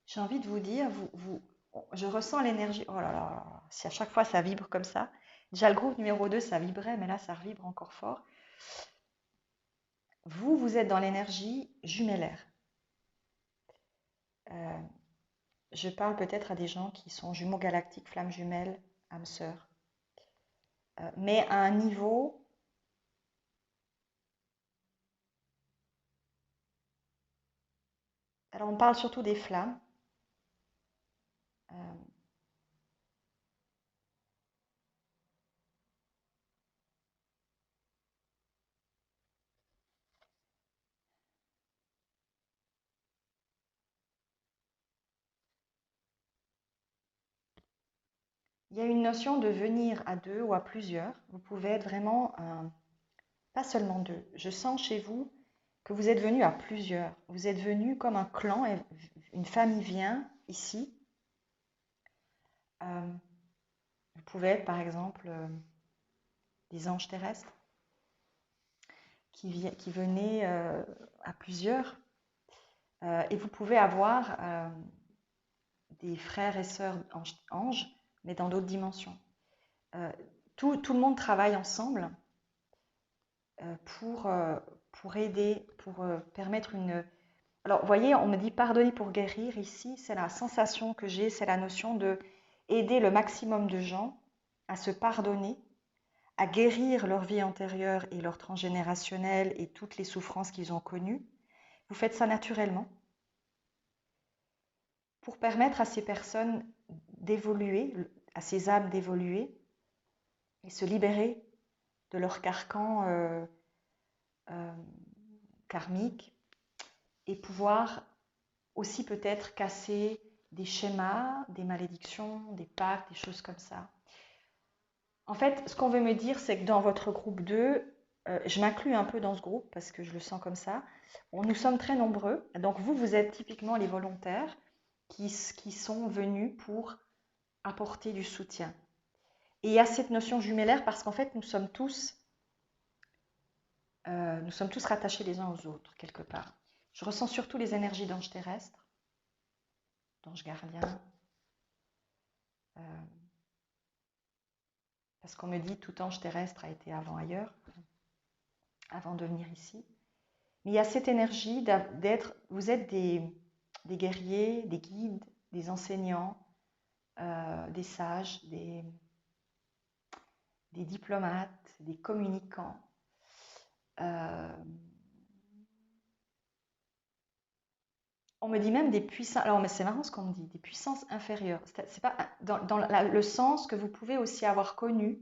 Speaker 1: j'ai envie de vous dire, je ressens l'énergie. Oh là là, si à chaque fois ça vibre comme ça. Déjà le groupe numéro 2, ça vibrait, mais là ça vibre encore fort. Vous, vous êtes dans l'énergie jumellaire. Euh, je parle peut-être à des gens qui sont jumeaux galactiques, flammes jumelles, âmes sœurs. Mais à un niveau, alors on parle surtout des flammes. Euh, il y a une notion de venir à deux ou à plusieurs. Vous pouvez être vraiment pas seulement deux. Je sens chez vous que vous êtes venus à plusieurs. Vous êtes venus comme un clan, et une famille vient ici. Euh, vous pouvez être par exemple des anges terrestres qui venaient à plusieurs. Et vous pouvez avoir des frères et sœurs anges, mais dans d'autres dimensions. Euh, tout le monde travaille ensemble euh, pour, euh, pour aider, pour permettre une... Alors, vous voyez, on me dit pardonner pour guérir. Ici, c'est la sensation que j'ai, c'est la notion de aider le maximum de gens à se pardonner, à guérir leur vie antérieure et leur transgénérationnel et toutes les souffrances qu'ils ont connues. Vous faites ça naturellement pour permettre à ces personnes d'évoluer, à ces âmes d'évoluer et se libérer de leur carcan euh, karmique et pouvoir aussi peut-être casser des schémas, des malédictions, des pactes, des choses comme ça. En fait, ce qu'on veut me dire, c'est que dans votre groupe 2, je m'inclus un peu dans ce groupe parce que je le sens comme ça, nous sommes très nombreux. Donc vous, vous êtes typiquement les volontaires qui sont venus pour apporter du soutien. Et il y a cette notion jumellaire parce qu'en fait, nous sommes tous rattachés les uns aux autres, quelque part. Je ressens surtout les énergies d'anges terrestres, d'anges gardiens, euh, parce qu'on me dit tout ange terrestre a été avant ailleurs, avant de venir ici. Mais il y a cette énergie d'être, vous êtes des guerriers, des guides, des enseignants, des sages, des diplomates, des communicants. Euh, on me dit même des puissances, alors mais c'est marrant ce qu'on me dit, des puissances inférieures. C'est pas dans le sens que vous pouvez aussi avoir connu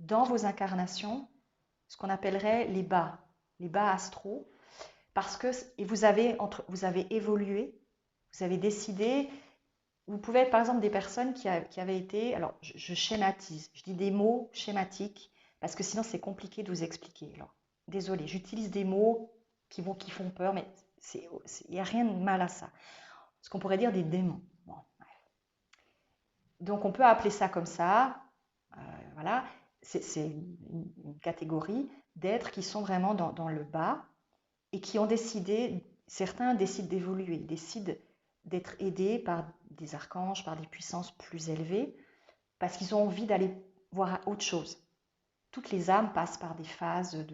Speaker 1: dans vos incarnations, ce qu'on appellerait les bas astraux, parce que et vous avez évolué, vous avez décidé. Vous pouvez être par exemple des personnes qui avaient été, alors je schématise, je dis des mots schématiques, parce que sinon c'est compliqué de vous expliquer. Alors, désolée, j'utilise des mots qui font peur, mais il n'y a rien de mal à ça. Ce qu'on pourrait dire des démons. Bon, ouais. Donc on peut appeler ça comme ça, voilà, c'est une catégorie d'êtres qui sont vraiment dans le bas et qui ont décidé, certains décident d'évoluer, décident d'être aidés par des archanges, par des puissances plus élevées, parce qu'ils ont envie d'aller voir autre chose. Toutes les âmes passent par des phases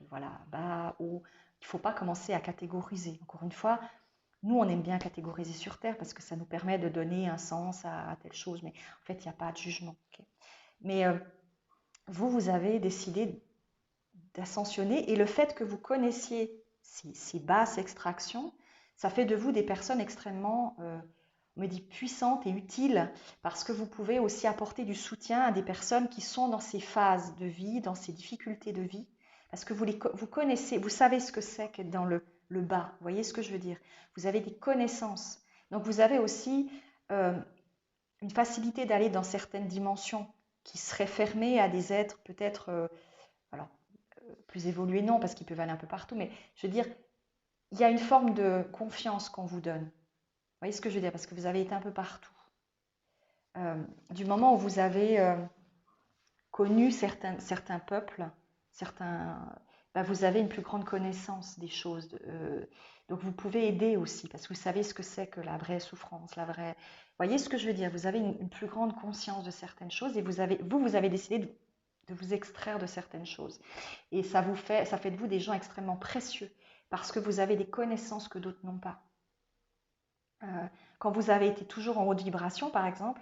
Speaker 1: voilà, bas, haut. Il ne faut pas commencer à catégoriser. Encore une fois, nous, on aime bien catégoriser sur Terre parce que ça nous permet de donner un sens à telle chose, mais en fait, il n'y a pas de jugement. Okay. Mais vous avez décidé d'ascensionner et le fait que vous connaissiez ces basses extractions, ça fait de vous des personnes extrêmement, on me dit, puissantes et utiles parce que vous pouvez aussi apporter du soutien à des personnes qui sont dans ces phases de vie, dans ces difficultés de vie, parce que vous connaissez, vous savez ce que c'est qu'être dans le bas. Vous voyez ce que je veux dire? Vous avez des connaissances. Donc vous avez aussi une facilité d'aller dans certaines dimensions qui seraient fermées à des êtres peut-être, alors plus évolués non, parce qu'ils peuvent aller un peu partout, mais je veux dire, il y a une forme de confiance qu'on vous donne. Vous voyez ce que je veux dire? Parce que vous avez été un peu partout. Du moment où vous avez connu certains peuples, vous avez une plus grande connaissance des choses. Donc vous pouvez aider aussi, parce que vous savez ce que c'est que la vraie souffrance, la vraie... Vous voyez ce que je veux dire? Vous avez une plus grande conscience de certaines choses et vous avez décidé de vous extraire de certaines choses. Et ça fait de vous des gens extrêmement précieux parce que vous avez des connaissances que d'autres n'ont pas. Quand vous avez été toujours en haute vibration, par exemple,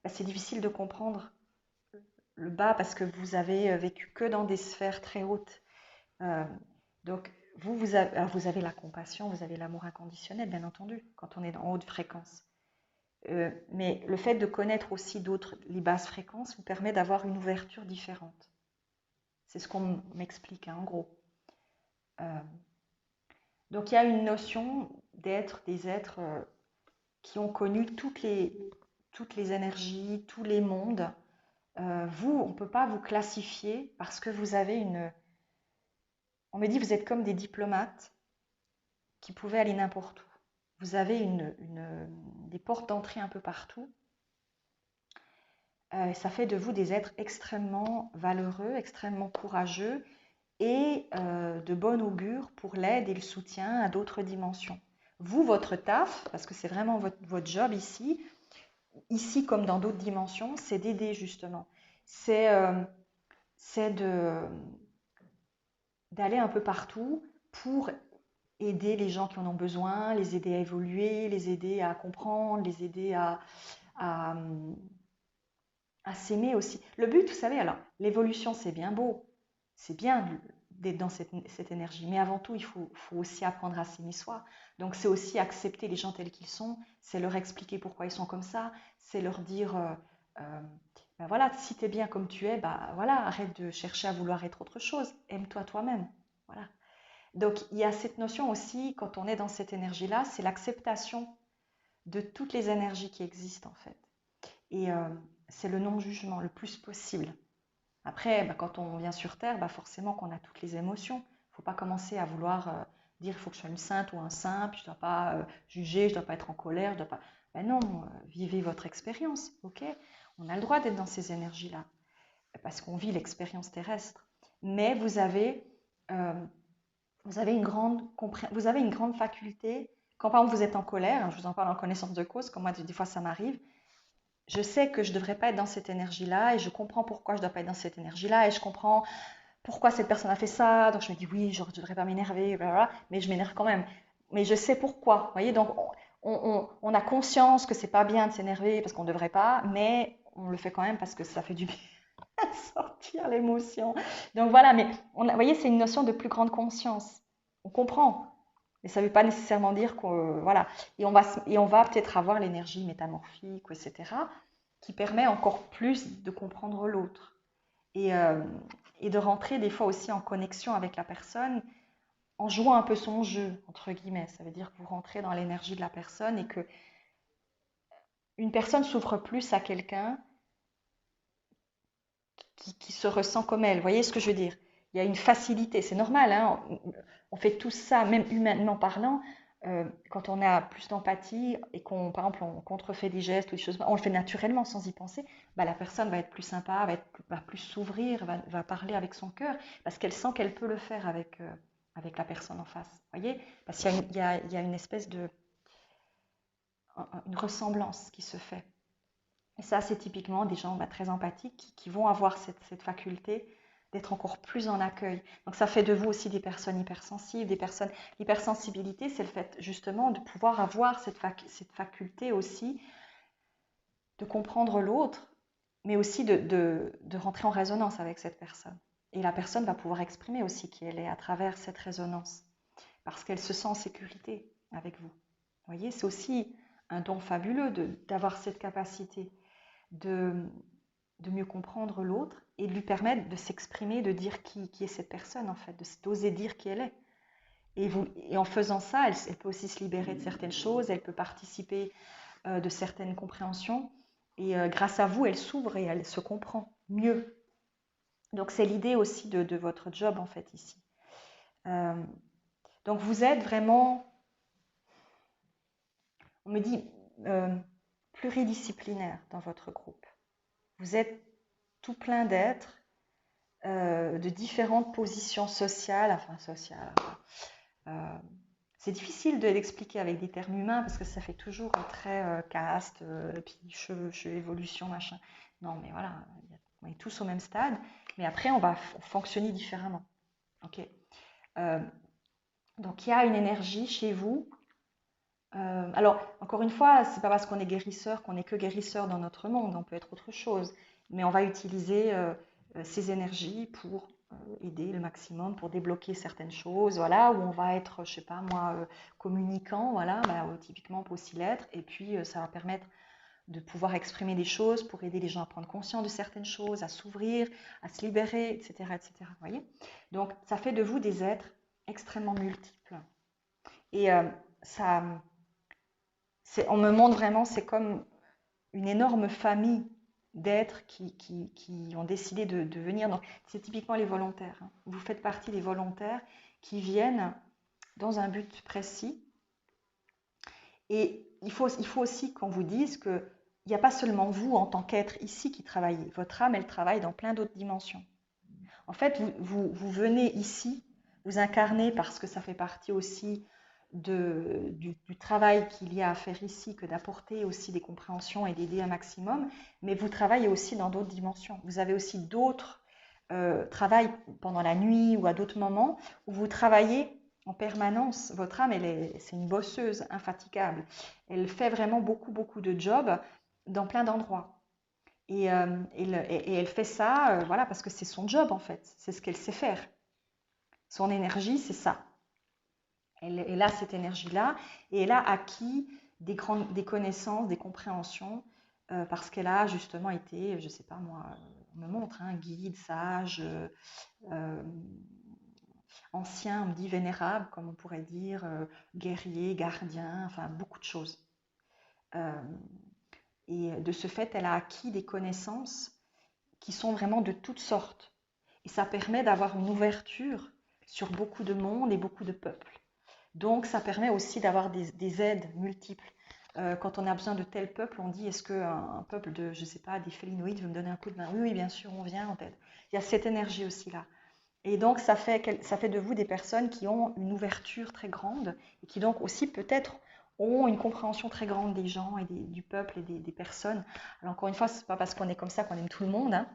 Speaker 1: bah, c'est difficile de comprendre le bas parce que vous avez vécu que dans des sphères très hautes. Donc, vous avez la compassion, vous avez l'amour inconditionnel, bien entendu, quand on est en haute fréquence. Mais le fait de connaître aussi les basses fréquences vous permet d'avoir une ouverture différente. C'est ce qu'on m'explique, hein, en gros. Donc, il y a une notion d'être des êtres qui ont connu toutes les énergies, tous les mondes. Vous, on ne peut pas vous classifier parce que vous avez une... On me dit, vous êtes comme des diplomates qui pouvaient aller n'importe où. Vous avez des portes d'entrée un peu partout. Ça fait de vous des êtres extrêmement valeureux, extrêmement courageux et de bon augure pour l'aide et le soutien à d'autres dimensions. Vous, votre taf, parce que c'est vraiment votre job ici comme dans d'autres dimensions, c'est d'aider justement. C'est d'aller un peu partout pour aider les gens qui en ont besoin, les aider à évoluer, les aider à comprendre, les aider à s'aimer aussi. Le but, vous savez, alors, l'évolution, c'est bien beau, c'est bien d'être dans cette énergie, mais avant tout, il faut aussi apprendre à s'aimer soi. Donc, c'est aussi accepter les gens tels qu'ils sont, c'est leur expliquer pourquoi ils sont comme ça, c'est leur dire, ben voilà, si tu es bien comme tu es, bah voilà, arrête de chercher à vouloir être autre chose, aime-toi toi-même. Voilà. Donc, il y a cette notion aussi, quand on est dans cette énergie-là, c'est l'acceptation de toutes les énergies qui existent, en fait. Et c'est le non-jugement le plus possible. Après, bah, quand on vient sur Terre, bah, forcément qu'on a toutes les émotions. Il ne faut pas commencer à vouloir dire il faut que je sois une sainte ou un saint, puis je ne dois pas juger, je ne dois pas être en colère, je dois pas... Ben non, vivez votre expérience, ok? On a le droit d'être dans ces énergies-là, parce qu'on vit l'expérience terrestre. Mais vous avez une grande faculté, quand par exemple vous êtes en colère, hein, je vous en parle en connaissance de cause, comme moi des fois ça m'arrive, je sais que je ne devrais pas être dans cette énergie-là et je comprends pourquoi je ne dois pas être dans cette énergie-là et je comprends pourquoi cette personne a fait ça. Donc je me dis oui, je ne devrais pas m'énerver, mais je m'énerve quand même. Mais je sais pourquoi. Vous voyez, donc on a conscience que c'est pas bien de s'énerver parce qu'on ne devrait pas, mais on le fait quand même parce que ça fait du bien à sortir l'émotion. Donc voilà, mais vous voyez, c'est une notion de plus grande conscience. On comprend. Mais ça ne veut pas nécessairement dire qu'on... voilà. Et on va peut-être avoir l'énergie métamorphique, etc., qui permet encore plus de comprendre l'autre. Et de rentrer des fois aussi en connexion avec la personne, en jouant un peu son jeu, entre guillemets. Ça veut dire que vous rentrez dans l'énergie de la personne et que une personne s'ouvre plus à quelqu'un qui se ressent comme elle. Vous voyez ce que je veux dire? Il y a une facilité, c'est normal, hein, on fait tout ça, même humainement parlant, quand on a plus d'empathie et qu'on, par exemple, on contrefait des gestes ou des choses, on le fait naturellement sans y penser, bah, la personne va être plus sympa, va plus s'ouvrir, va parler avec son cœur, parce qu'elle sent qu'elle peut le faire avec la personne en face. Vous voyez? Parce qu'il y a une espèce une ressemblance qui se fait. Et ça, c'est typiquement des gens très empathiques qui vont avoir cette faculté d'être encore plus en accueil. Donc ça fait de vous aussi des personnes hypersensibles, L'hypersensibilité, c'est le fait justement de pouvoir avoir cette faculté aussi de comprendre l'autre, mais aussi de rentrer en résonance avec cette personne. Et la personne va pouvoir exprimer aussi qui elle est à travers cette résonance, parce qu'elle se sent en sécurité avec vous. Vous voyez, c'est aussi un don fabuleux d'avoir cette capacité de mieux comprendre l'autre et de lui permettre de s'exprimer, de dire qui est cette personne en fait, d'oser dire qui elle est. Et en faisant ça, elle peut aussi se libérer de certaines choses, elle peut participer de certaines compréhensions. Et grâce à vous, elle s'ouvre et elle se comprend mieux. Donc c'est l'idée aussi de votre job en fait ici. Donc vous êtes vraiment, on me dit, pluridisciplinaire dans votre groupe. Vous êtes tout plein d'êtres de différentes positions sociales, c'est difficile de l'expliquer avec des termes humains parce que ça fait toujours très caste, puis cheveux, évolution, machin. Non, mais voilà, on est tous au même stade. Mais après, on va fonctionner différemment. Ok. Euh, donc, il y a une énergie chez vous. Alors, encore une fois, c'est pas parce qu'on est guérisseur qu'on est que guérisseur dans notre monde. On peut être autre chose. Mais on va utiliser ces énergies pour aider le maximum, pour débloquer certaines choses. Voilà, où on va être, je sais pas moi, communicant. Voilà, bah, typiquement, on peut aussi l'être. Et puis, ça va permettre de pouvoir exprimer des choses pour aider les gens à prendre conscience de certaines choses, à s'ouvrir, à se libérer, etc., etc. Vous voyez? Donc, ça fait de vous des êtres extrêmement multiples. Et ça, on me montre vraiment, c'est comme une énorme famille d'êtres qui ont décidé de venir. Donc, c'est typiquement les volontaires. Hein. Vous faites partie des volontaires qui viennent dans un but précis. Et il faut aussi qu'on vous dise qu'il n'y a pas seulement vous en tant qu'être ici qui travaillez. Votre âme, elle travaille dans plein d'autres dimensions. En fait, vous venez ici, vous incarnez parce que ça fait partie aussi du travail qu'il y a à faire ici, que d'apporter aussi des compréhensions et d'aider un maximum, mais vous travaillez aussi dans d'autres dimensions. Vous avez aussi d'autres travails pendant la nuit ou à d'autres moments où vous travaillez en permanence. Votre âme, c'est une bosseuse infatigable. Elle fait vraiment beaucoup, beaucoup de jobs dans plein d'endroits. Et elle fait ça, voilà, parce que c'est son job en fait, c'est ce qu'elle sait faire. Son énergie, c'est ça. Elle a cette énergie-là et elle a acquis des connaissances, des compréhensions, parce qu'elle a justement été, je ne sais pas moi, on me montre, un guide, sage, ancien, on me dit vénérable, comme on pourrait dire, guerrier, gardien, enfin beaucoup de choses. Euh, et de ce fait, elle a acquis des connaissances qui sont vraiment de toutes sortes. Et ça permet d'avoir une ouverture sur beaucoup de monde et beaucoup de peuples. Donc ça permet aussi d'avoir des aides multiples. Quand on a besoin de tel peuple, on dit est-ce qu'un peuple de, je ne sais pas, des félinoïdes veut me donner un coup de main? Oui, oui, bien sûr, on vient en tête. Il y a cette énergie aussi là. Et donc ça fait de vous des personnes qui ont une ouverture très grande et qui donc aussi peut-être ont une compréhension très grande des gens et du peuple et des personnes. Alors encore une fois, ce n'est pas parce qu'on est comme ça qu'on aime tout le monde, hein.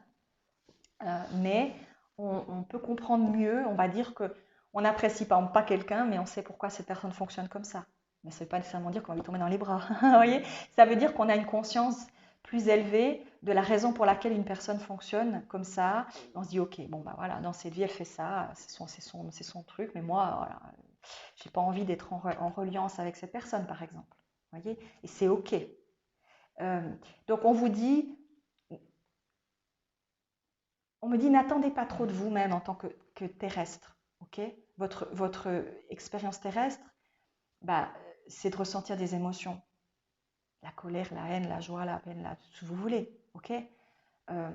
Speaker 1: Mais on peut comprendre mieux, on va dire que on n'apprécie pas quelqu'un, mais on sait pourquoi cette personne fonctionne comme ça. Mais ça ne veut pas nécessairement dire qu'on va lui tomber dans les bras. Vous voyez? Ça veut dire qu'on a une conscience plus élevée de la raison pour laquelle une personne fonctionne comme ça. On se dit, ok, bon bah voilà, dans cette vie elle fait ça, c'est son truc, mais moi, voilà, j'ai pas envie d'être en reliance avec cette personne, par exemple. Vous voyez? Et c'est ok. Donc on vous dit, on me dit n'attendez pas trop de vous-même en tant que terrestre, ok? Votre expérience terrestre, bah, c'est de ressentir des émotions, la colère, la haine, la joie, la peine, tout ce que vous voulez, ok? Euh,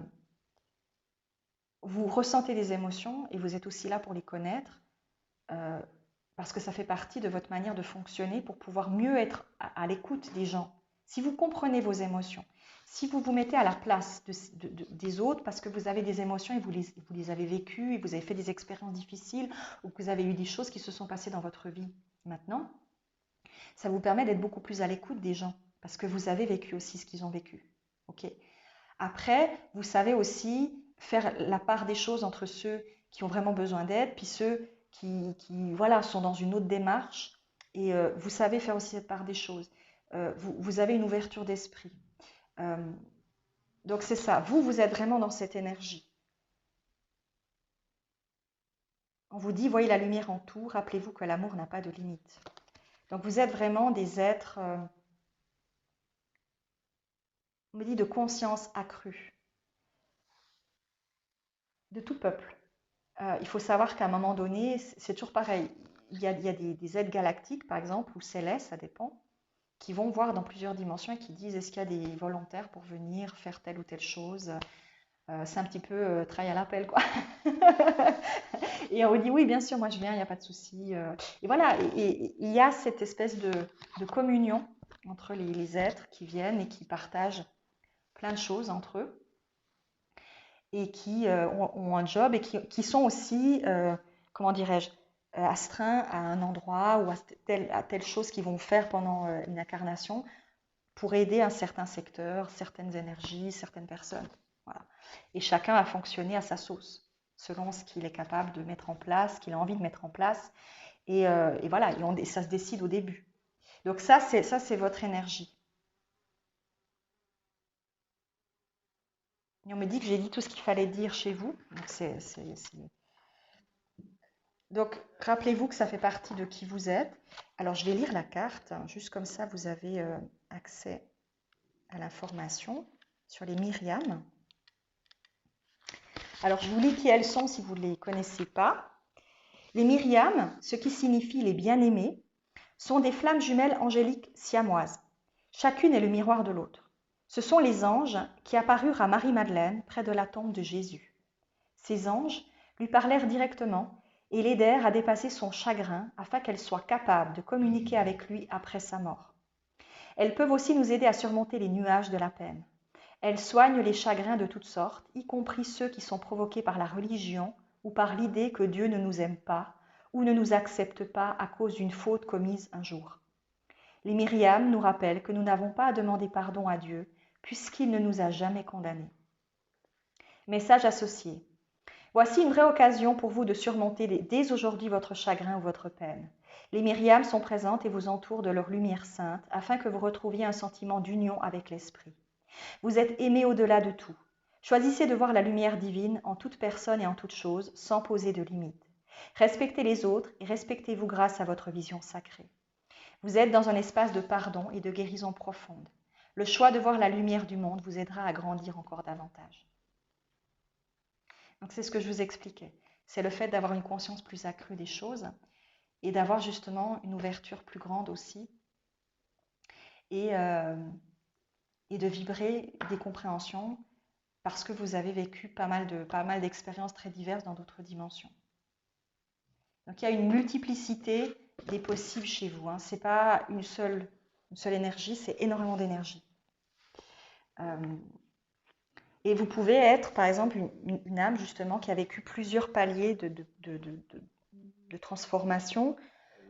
Speaker 1: vous ressentez des émotions et vous êtes aussi là pour les connaître, euh, parce que ça fait partie de votre manière de fonctionner pour pouvoir mieux être à l'écoute des gens. Si vous comprenez vos émotions, si vous vous mettez à la place des autres parce que vous avez des émotions et vous les avez vécues et vous avez fait des expériences difficiles ou que vous avez eu des choses qui se sont passées dans votre vie maintenant, ça vous permet d'être beaucoup plus à l'écoute des gens parce que vous avez vécu aussi ce qu'ils ont vécu. Ok. Après, vous savez aussi faire la part des choses entre ceux qui ont vraiment besoin d'aide, puis ceux voilà, sont dans une autre démarche. Et vous savez faire aussi cette part des choses. Vous avez une ouverture d'esprit. Euh, donc c'est ça, vous êtes vraiment dans cette énergie. On vous dit, voyez la lumière en tout, rappelez-vous que l'amour n'a pas de limite. Donc vous êtes vraiment des êtres, on me dit, de conscience accrue, de tout peuple. Il faut savoir qu'à un moment donné, c'est toujours pareil. Il y a des aides galactiques, par exemple, ou célestes, ça dépend, qui vont voir dans plusieurs dimensions et qui disent est-ce qu'il y a des volontaires pour venir faire telle ou telle chose. C'est un petit peu travail à l'appel, quoi. Et on vous dit oui, bien sûr, moi je viens, il n'y a pas de souci. Et voilà, et il y a cette espèce de communion entre les êtres qui viennent et qui partagent plein de choses entre eux et qui ont un job et qui sont aussi, comment dirais-je, astreints à un endroit ou à telle chose qu'ils vont faire pendant une incarnation pour aider un certain secteur, certaines énergies, certaines personnes. Voilà. Et chacun va fonctionner à sa sauce, selon ce qu'il est capable de mettre en place, ce qu'il a envie de mettre en place. Et voilà, ça se décide au début. Donc ça, c'est votre énergie. Et on me dit que j'ai dit tout ce qu'il fallait dire chez vous. Donc, rappelez-vous que ça fait partie de qui vous êtes. Alors, je vais lire la carte, hein, juste comme ça, vous avez accès à l'information sur les Myriam. Alors, je vous lis qui elles sont si vous ne les connaissez pas. Les Myriam, ce qui signifie les bien-aimés, sont des flammes jumelles angéliques siamoises. Chacune est le miroir de l'autre. Ce sont les anges qui apparurent à Marie-Madeleine près de la tombe de Jésus. Ces anges lui parlèrent directement et l'aidèrent à dépasser son chagrin afin qu'elle soit capable de communiquer avec lui après sa mort. Elles peuvent aussi nous aider à surmonter les nuages de la peine. Elles soignent les chagrins de toutes sortes, y compris ceux qui sont provoqués par la religion ou par l'idée que Dieu ne nous aime pas ou ne nous accepte pas à cause d'une faute commise un jour. Les Myriam nous rappellent que nous n'avons pas à demander pardon à Dieu puisqu'il ne nous a jamais condamnés. Message associé. Voici une vraie occasion pour vous de surmonter dès aujourd'hui votre chagrin ou votre peine. Les Myriam sont présentes et vous entourent de leur lumière sainte afin que vous retrouviez un sentiment d'union avec l'Esprit. Vous êtes aimés au-delà de tout. Choisissez de voir la lumière divine en toute personne et en toute chose sans poser de limites. Respectez les autres et respectez-vous grâce à votre vision sacrée. Vous êtes dans un espace de pardon et de guérison profonde. Le choix de voir la lumière du monde vous aidera à grandir encore davantage. Donc c'est ce que je vous expliquais. C'est le fait d'avoir une conscience plus accrue des choses et d'avoir justement une ouverture plus grande aussi et de vibrer des compréhensions parce que vous avez vécu pas mal d'expériences très diverses dans d'autres dimensions. Donc il y a une multiplicité des possibles chez vous. Ce n'est pas une seule énergie, c'est énormément d'énergie. Et vous pouvez être, par exemple, une âme justement qui a vécu plusieurs paliers de transformation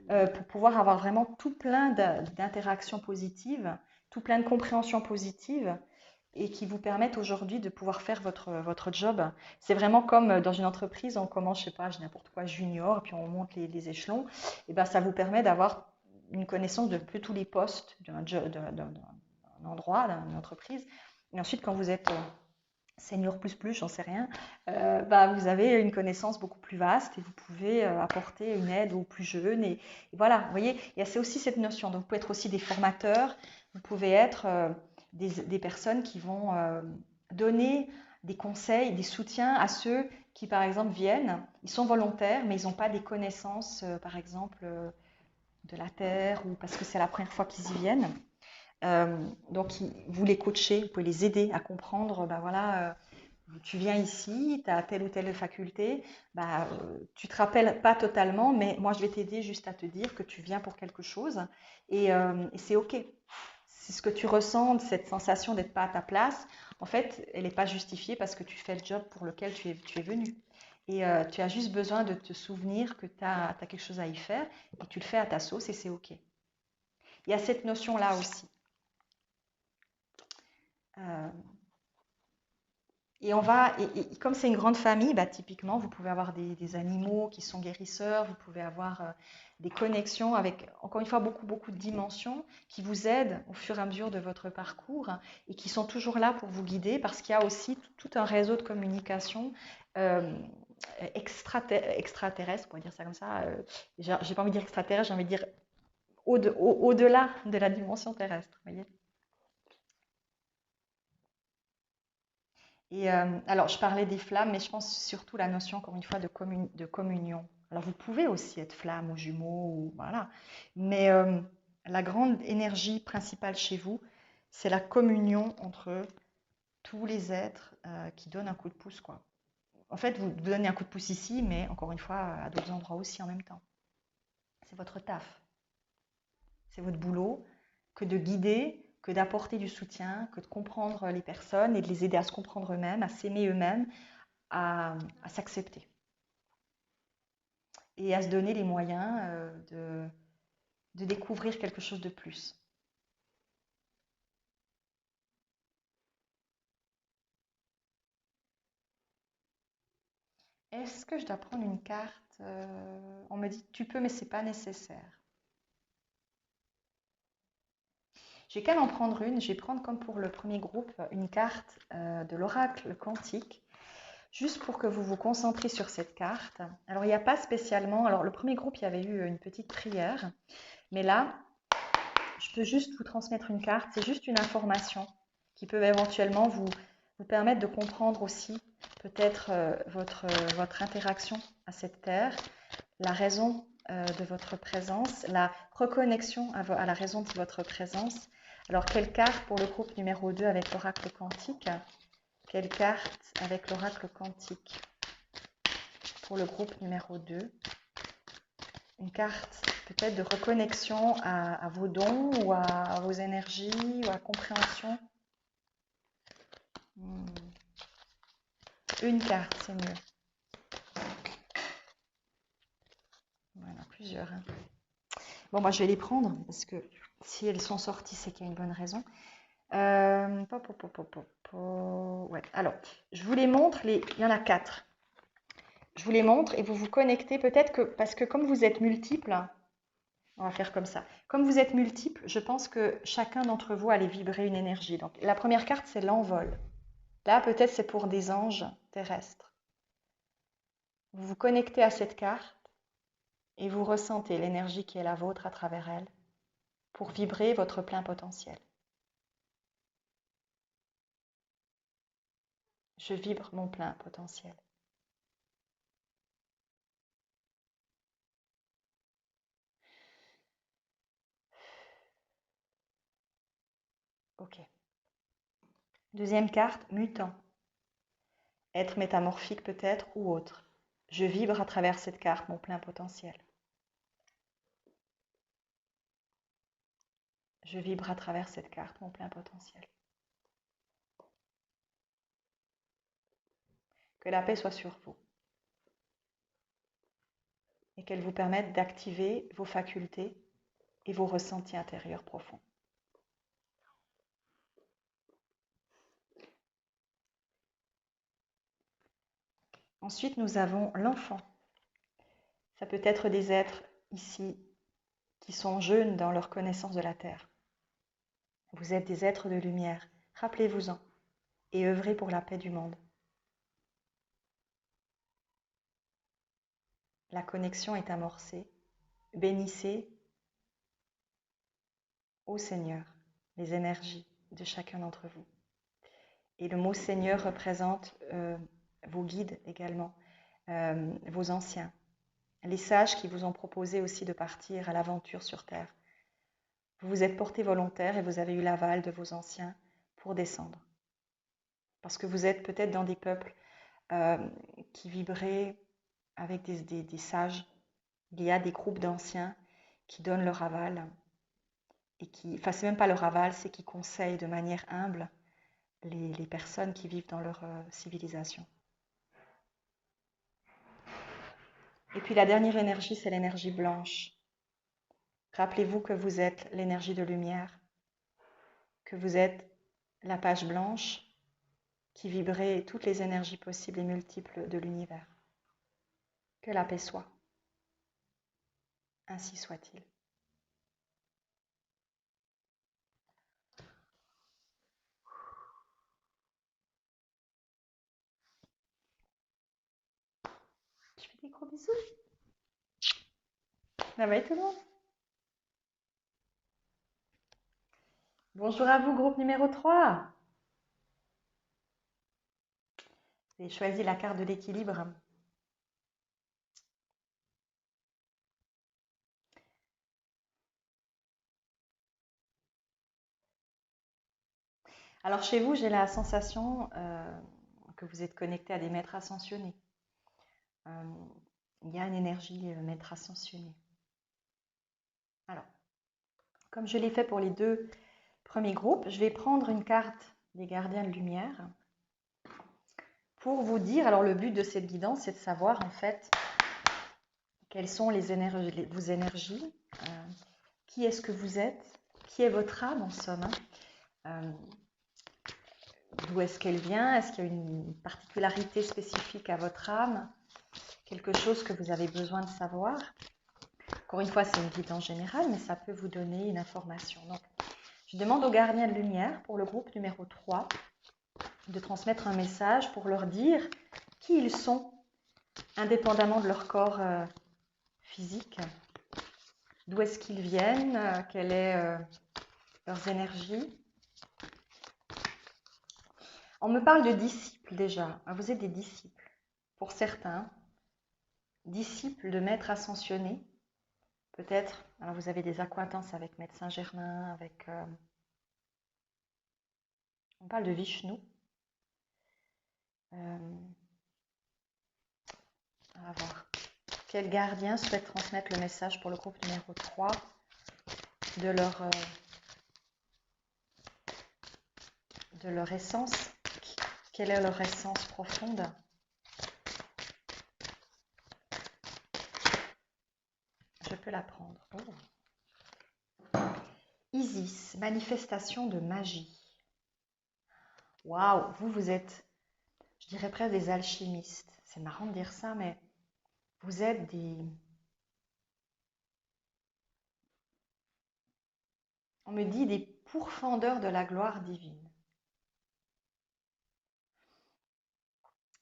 Speaker 1: pour pouvoir avoir vraiment tout plein d'interactions positives, tout plein de compréhensions positives et qui vous permettent aujourd'hui de pouvoir faire votre job. C'est vraiment comme dans une entreprise, on commence, je sais pas, n'importe quoi, junior, puis on monte les échelons, et ben ça vous permet d'avoir une connaissance de tous les postes d'un endroit, d'une entreprise. Et ensuite, quand vous êtes senior plus, j'en sais rien, vous avez une connaissance beaucoup plus vaste et vous pouvez apporter une aide aux plus jeunes. Et voilà, vous voyez, c'est aussi cette notion. Donc, vous pouvez être aussi des formateurs, vous pouvez être des personnes qui vont donner des conseils, des soutiens à ceux qui, par exemple, viennent. Ils sont volontaires, mais ils n'ont pas des connaissances, par exemple, de la Terre ou parce que c'est la première fois qu'ils y viennent. Donc, vous les coachez, vous pouvez les aider à comprendre, tu viens ici, tu as telle ou telle faculté, tu ne te rappelles pas totalement, mais moi je vais t'aider juste à te dire que tu viens pour quelque chose et c'est OK. C'est ce que tu ressens, cette sensation d'être pas à ta place, en fait, elle n'est pas justifiée parce que tu fais le job pour lequel tu es venu. Et tu as juste besoin de te souvenir que tu as quelque chose à y faire et tu le fais à ta sauce et c'est OK. Il y a cette notion-là aussi. Et comme c'est une grande famille, typiquement, vous pouvez avoir des animaux qui sont guérisseurs, vous pouvez avoir des connexions avec, encore une fois, beaucoup de dimensions qui vous aident au fur et à mesure de votre parcours et qui sont toujours là pour vous guider parce qu'il y a aussi tout un réseau de communication extraterrestre, on pourrait dire ça comme ça. J'ai pas envie de dire extraterrestre, j'ai envie de dire au-delà de la dimension terrestre, vous voyez. Et alors, je parlais des flammes, mais je pense surtout la notion, encore une fois, de communion. Alors, vous pouvez aussi être flamme ou jumeau, ou, voilà. Mais la grande énergie principale chez vous, c'est la communion entre tous les êtres qui donnent un coup de pouce, quoi. En fait, vous donnez un coup de pouce ici, mais encore une fois, à d'autres endroits aussi en même temps. C'est votre taf. C'est votre boulot que de guider, que d'apporter du soutien, que de comprendre les personnes et de les aider à se comprendre eux-mêmes, à s'aimer eux-mêmes, à s'accepter et à se donner les moyens de découvrir quelque chose de plus. Est-ce que je dois prendre une carte? On me dit tu peux, mais c'est pas nécessaire. Je vais quand même en prendre une. Je vais prendre comme pour le premier groupe une carte de l'oracle quantique, juste pour que vous vous concentriez sur cette carte. Alors il n'y a pas spécialement. Alors le premier groupe, il y avait eu une petite prière, mais là, je peux juste vous transmettre une carte. C'est juste une information qui peut éventuellement vous permettre de comprendre aussi peut-être votre interaction à cette terre, la raison de votre présence, la reconnexion à la raison de votre présence. Alors, quelle carte pour le groupe numéro 2 avec l'oracle quantique? Quelle carte avec l'oracle quantique pour le groupe numéro 2? Une carte peut-être de reconnexion à vos dons ou à vos énergies ou à compréhension. Une carte, c'est mieux. Voilà, plusieurs. Hein. Bon, moi, je vais les prendre parce que si elles sont sorties, c'est qu'il y a une bonne raison. Ouais. Alors, je vous les montre. Il y en a 4. Je vous les montre et vous vous connectez peut-être que, parce que comme vous êtes multiples, on va faire comme ça. Comme vous êtes multiples, je pense que chacun d'entre vous allait vibrer une énergie. Donc, la première carte, c'est l'envol. Là, peut-être c'est pour des anges terrestres. Vous vous connectez à cette carte et vous ressentez l'énergie qui est la vôtre à travers elle pour vibrer votre plein potentiel. Je vibre mon plein potentiel. Ok. Deuxième carte, mutant. Être métamorphique peut-être ou autre. Je vibre à travers cette carte mon plein potentiel. Je vibre à travers cette carte mon plein potentiel. Que la paix soit sur vous et qu'elle vous permette d'activer vos facultés et vos ressentis intérieurs profonds. Ensuite, nous avons l'enfant. Ça peut être des êtres ici qui sont jeunes dans leur connaissance de la terre. Vous êtes des êtres de lumière, rappelez-vous-en, et œuvrez pour la paix du monde. La connexion est amorcée. Bénissez, ô Seigneur, les énergies de chacun d'entre vous. Et le mot Seigneur représente vos guides également, vos anciens, les sages qui vous ont proposé aussi de partir à l'aventure sur terre. Vous vous êtes porté volontaire et vous avez eu l'aval de vos anciens pour descendre. Parce que vous êtes peut-être dans des peuples qui vibraient avec des sages. Il y a des groupes d'anciens qui donnent leur aval et qui, enfin c'est même pas leur aval, c'est qui conseillent de manière humble les personnes qui vivent dans leur civilisation. Et puis la dernière énergie, c'est l'énergie blanche. Rappelez-vous que vous êtes l'énergie de lumière, que vous êtes la page blanche qui vibrait toutes les énergies possibles et multiples de l'univers. Que la paix soit. Ainsi soit-il. Je fais des gros bisous. Ça va tout le monde? Bonjour à vous, groupe numéro 3. Vous avez choisi la carte de l'équilibre. Alors chez vous, j'ai la sensation que vous êtes connecté à des maîtres ascensionnés. Il y a une énergie maître ascensionné. Alors, comme je l'ai fait pour les 2 premiers groupes, je vais prendre une carte des gardiens de lumière pour vous dire, alors le but de cette guidance, c'est de savoir en fait quelles sont vos énergies, qui est-ce que vous êtes, qui est votre âme en somme, d'où est-ce qu'elle vient, est-ce qu'il y a une particularité spécifique à votre âme, quelque chose que vous avez besoin de savoir. Encore une fois, c'est une guidance générale, mais ça peut vous donner une information. Donc, je demande aux gardiens de lumière pour le groupe numéro 3 de transmettre un message pour leur dire qui ils sont, indépendamment de leur corps physique. D'où est-ce qu'ils viennent, quelle est leurs énergies. On me parle de disciples déjà. Vous êtes des disciples. Pour certains, disciples de maîtres ascensionnés. Peut-être, alors vous avez des accointances avec Maître Saint-Germain, avec... on parle de Vishnu. On va voir. Quel gardien souhaite transmettre le message pour le groupe numéro 3 de leur essence? Quelle est leur essence profonde? Je peux la prendre. Oh. Isis, manifestation de magie. Waouh, vous êtes, je dirais presque des alchimistes. C'est marrant de dire ça, mais vous êtes des... On me dit des pourfendeurs de la gloire divine.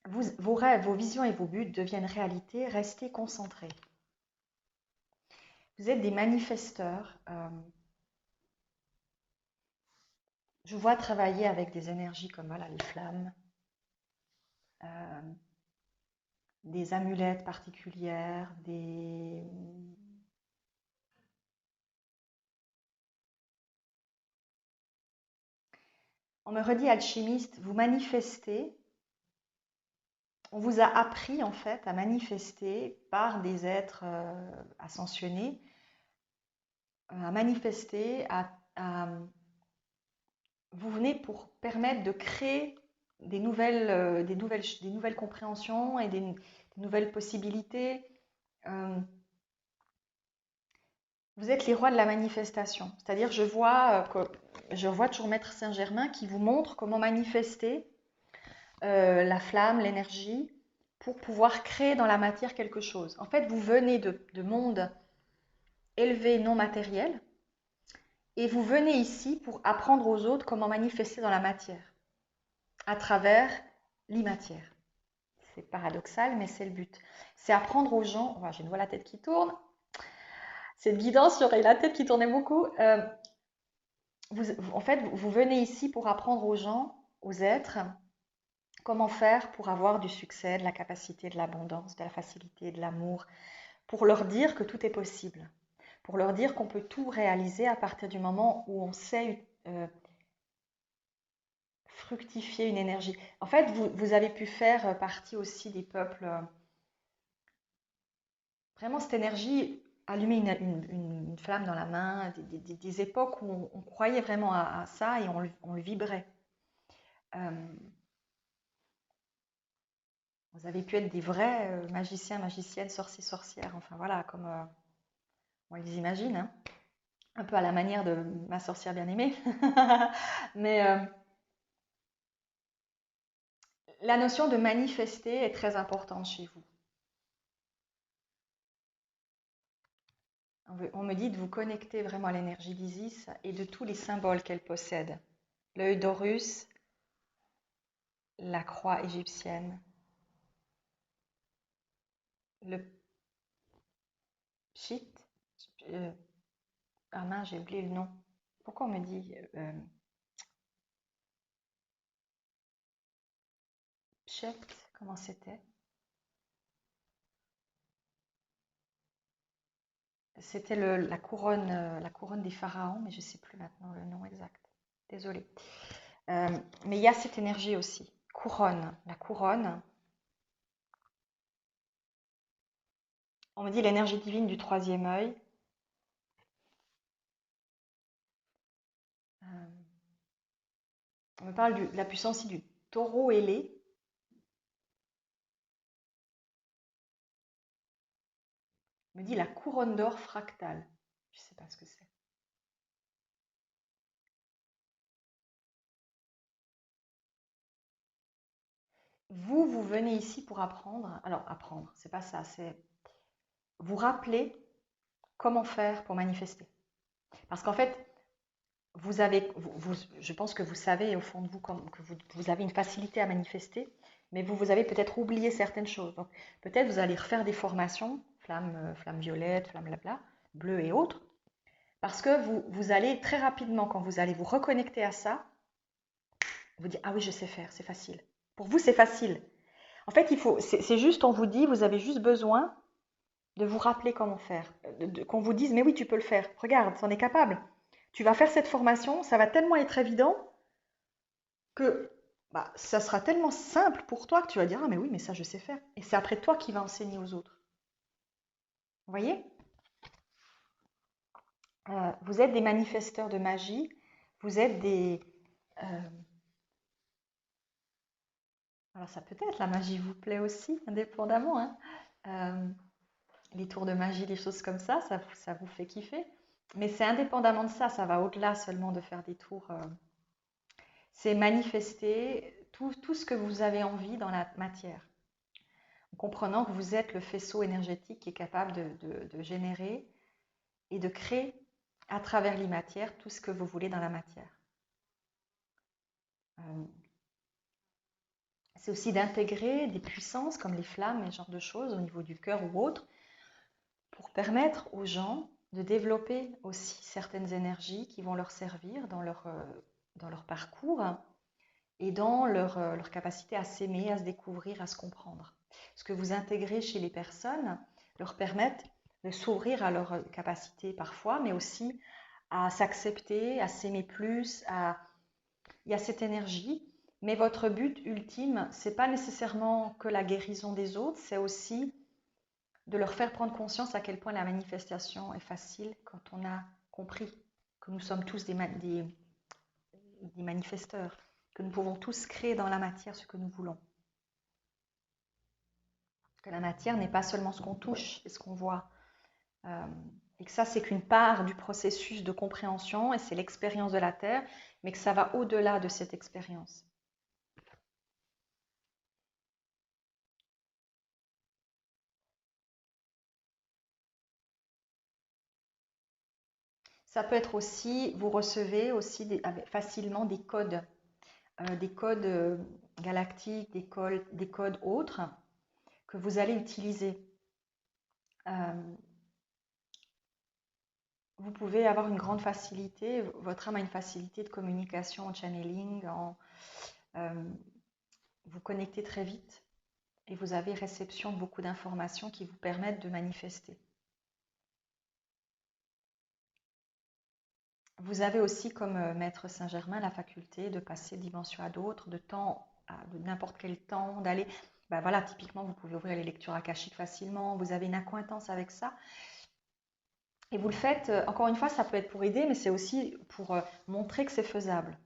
Speaker 1: Vos rêves, vos visions et vos buts deviennent réalité. Restez concentrés. Vous êtes des manifesteurs. Je vois travailler avec des énergies comme voilà, les flammes, des amulettes particulières, On me redit alchimiste, vous manifestez. On vous a appris en fait à manifester par des êtres ascensionnés, à manifester, vous venez pour permettre de créer des nouvelles compréhensions et des nouvelles possibilités. Vous êtes les rois de la manifestation. C'est-à-dire, je vois toujours Maître Saint-Germain qui vous montre comment manifester la flamme, l'énergie, pour pouvoir créer dans la matière quelque chose. En fait, vous venez de mondes élevés non matériels et vous venez ici pour apprendre aux autres comment manifester dans la matière à travers l'immatière. C'est paradoxal, mais c'est le but. C'est apprendre aux gens... Enfin, j'ai une voix la tête qui tourne. Cette guidance, j'aurais la tête qui tournait beaucoup. En fait, vous venez ici pour apprendre aux gens, aux êtres, comment faire pour avoir du succès, de la capacité, de l'abondance, de la facilité, de l'amour, pour leur dire que tout est possible, pour leur dire qu'on peut tout réaliser à partir du moment où on sait fructifier une énergie. En fait, vous avez pu faire partie aussi des peuples, vraiment cette énergie, allumer une flamme dans la main, des époques où on croyait vraiment à ça et on le vibrait. Vous avez pu être des vrais magiciens, magiciennes, sorciers, sorcières, enfin voilà, comme on les imagine, hein. Un peu à la manière de ma sorcière bien-aimée. Mais la notion de manifester est très importante chez vous. On me dit de vous connecter vraiment à l'énergie d'Isis et de tous les symboles qu'elle possède. L'œil d'Horus, la croix égyptienne, le pchit. Ah mince, j'ai oublié le nom. Pourquoi on me dit pchet? Comment c'était? C'était la couronne des pharaons, mais je ne sais plus maintenant le nom exact. Désolée. Mais il y a cette énergie aussi. Couronne, la couronne. On me dit l'énergie divine du troisième œil. On me parle de la puissance du taureau ailé. On me dit la couronne d'or fractale. Je ne sais pas ce que c'est. vous venez ici pour apprendre. Alors, apprendre, c'est pas ça, c'est vous rappeler comment faire pour manifester. Parce qu'en fait, je pense que vous savez au fond de vous que vous avez une facilité à manifester, mais vous avez peut-être oublié certaines choses. Donc, peut-être vous allez refaire des formations, flamme violette, flamme blabla, bleue et autres, parce que vous allez très rapidement, quand vous allez vous reconnecter à ça, vous dire, ah oui, je sais faire, c'est facile. Pour vous, c'est facile. En fait, c'est juste, on vous dit, vous avez juste besoin de vous rappeler comment faire, qu'on vous dise, mais oui, tu peux le faire. Regarde, c'en est capable. Tu vas faire cette formation, ça va tellement être évident que bah, ça sera tellement simple pour toi que tu vas dire, ah mais oui, mais ça, je sais faire. Et c'est après toi qui vas enseigner aux autres. Vous voyez? Vous êtes des manifesteurs de magie, vous êtes des... euh, alors ça peut être, la magie vous plaît aussi, indépendamment, hein. Euh, les tours de magie, les choses comme ça vous fait kiffer. Mais c'est indépendamment de ça, ça va au-delà seulement de faire des tours. C'est manifester tout ce que vous avez envie dans la matière, en comprenant que vous êtes le faisceau énergétique qui est capable de générer et de créer à travers les matières tout ce que vous voulez dans la matière. Euh, c'est aussi d'intégrer des puissances comme les flammes et ce genre de choses au niveau du cœur ou autre pour permettre aux gens de développer aussi certaines énergies qui vont leur servir dans leur parcours et dans leur capacité à s'aimer, à se découvrir, à se comprendre. Ce que vous intégrez chez les personnes leur permettent de s'ouvrir à leurs capacités parfois, mais aussi à s'accepter, à s'aimer plus, il y a cette énergie. Mais votre but ultime, c'est pas nécessairement que la guérison des autres, c'est aussi de leur faire prendre conscience à quel point la manifestation est facile quand on a compris que nous sommes tous des manifesteurs, que nous pouvons tous créer dans la matière ce que nous voulons. Que la matière n'est pas seulement ce qu'on touche et ce qu'on voit. Et que ça, c'est qu'une part du processus de compréhension et c'est l'expérience de la Terre, mais que ça va au-delà de cette expérience. Ça peut être aussi, vous recevez aussi facilement des codes galactiques, des codes autres que vous allez utiliser. Vous pouvez avoir une grande facilité, votre âme a une facilité de communication, en channeling, vous connectez très vite et vous avez réception de beaucoup d'informations qui vous permettent de manifester. Vous avez aussi, comme Maître Saint-Germain, la faculté de passer de dimension à d'autres, de n'importe quel temps, d'aller. Ben voilà, typiquement, vous pouvez ouvrir les lectures akashiques facilement, vous avez une accointance avec ça. Et vous le faites, encore une fois, ça peut être pour aider, mais c'est aussi pour montrer que c'est faisable.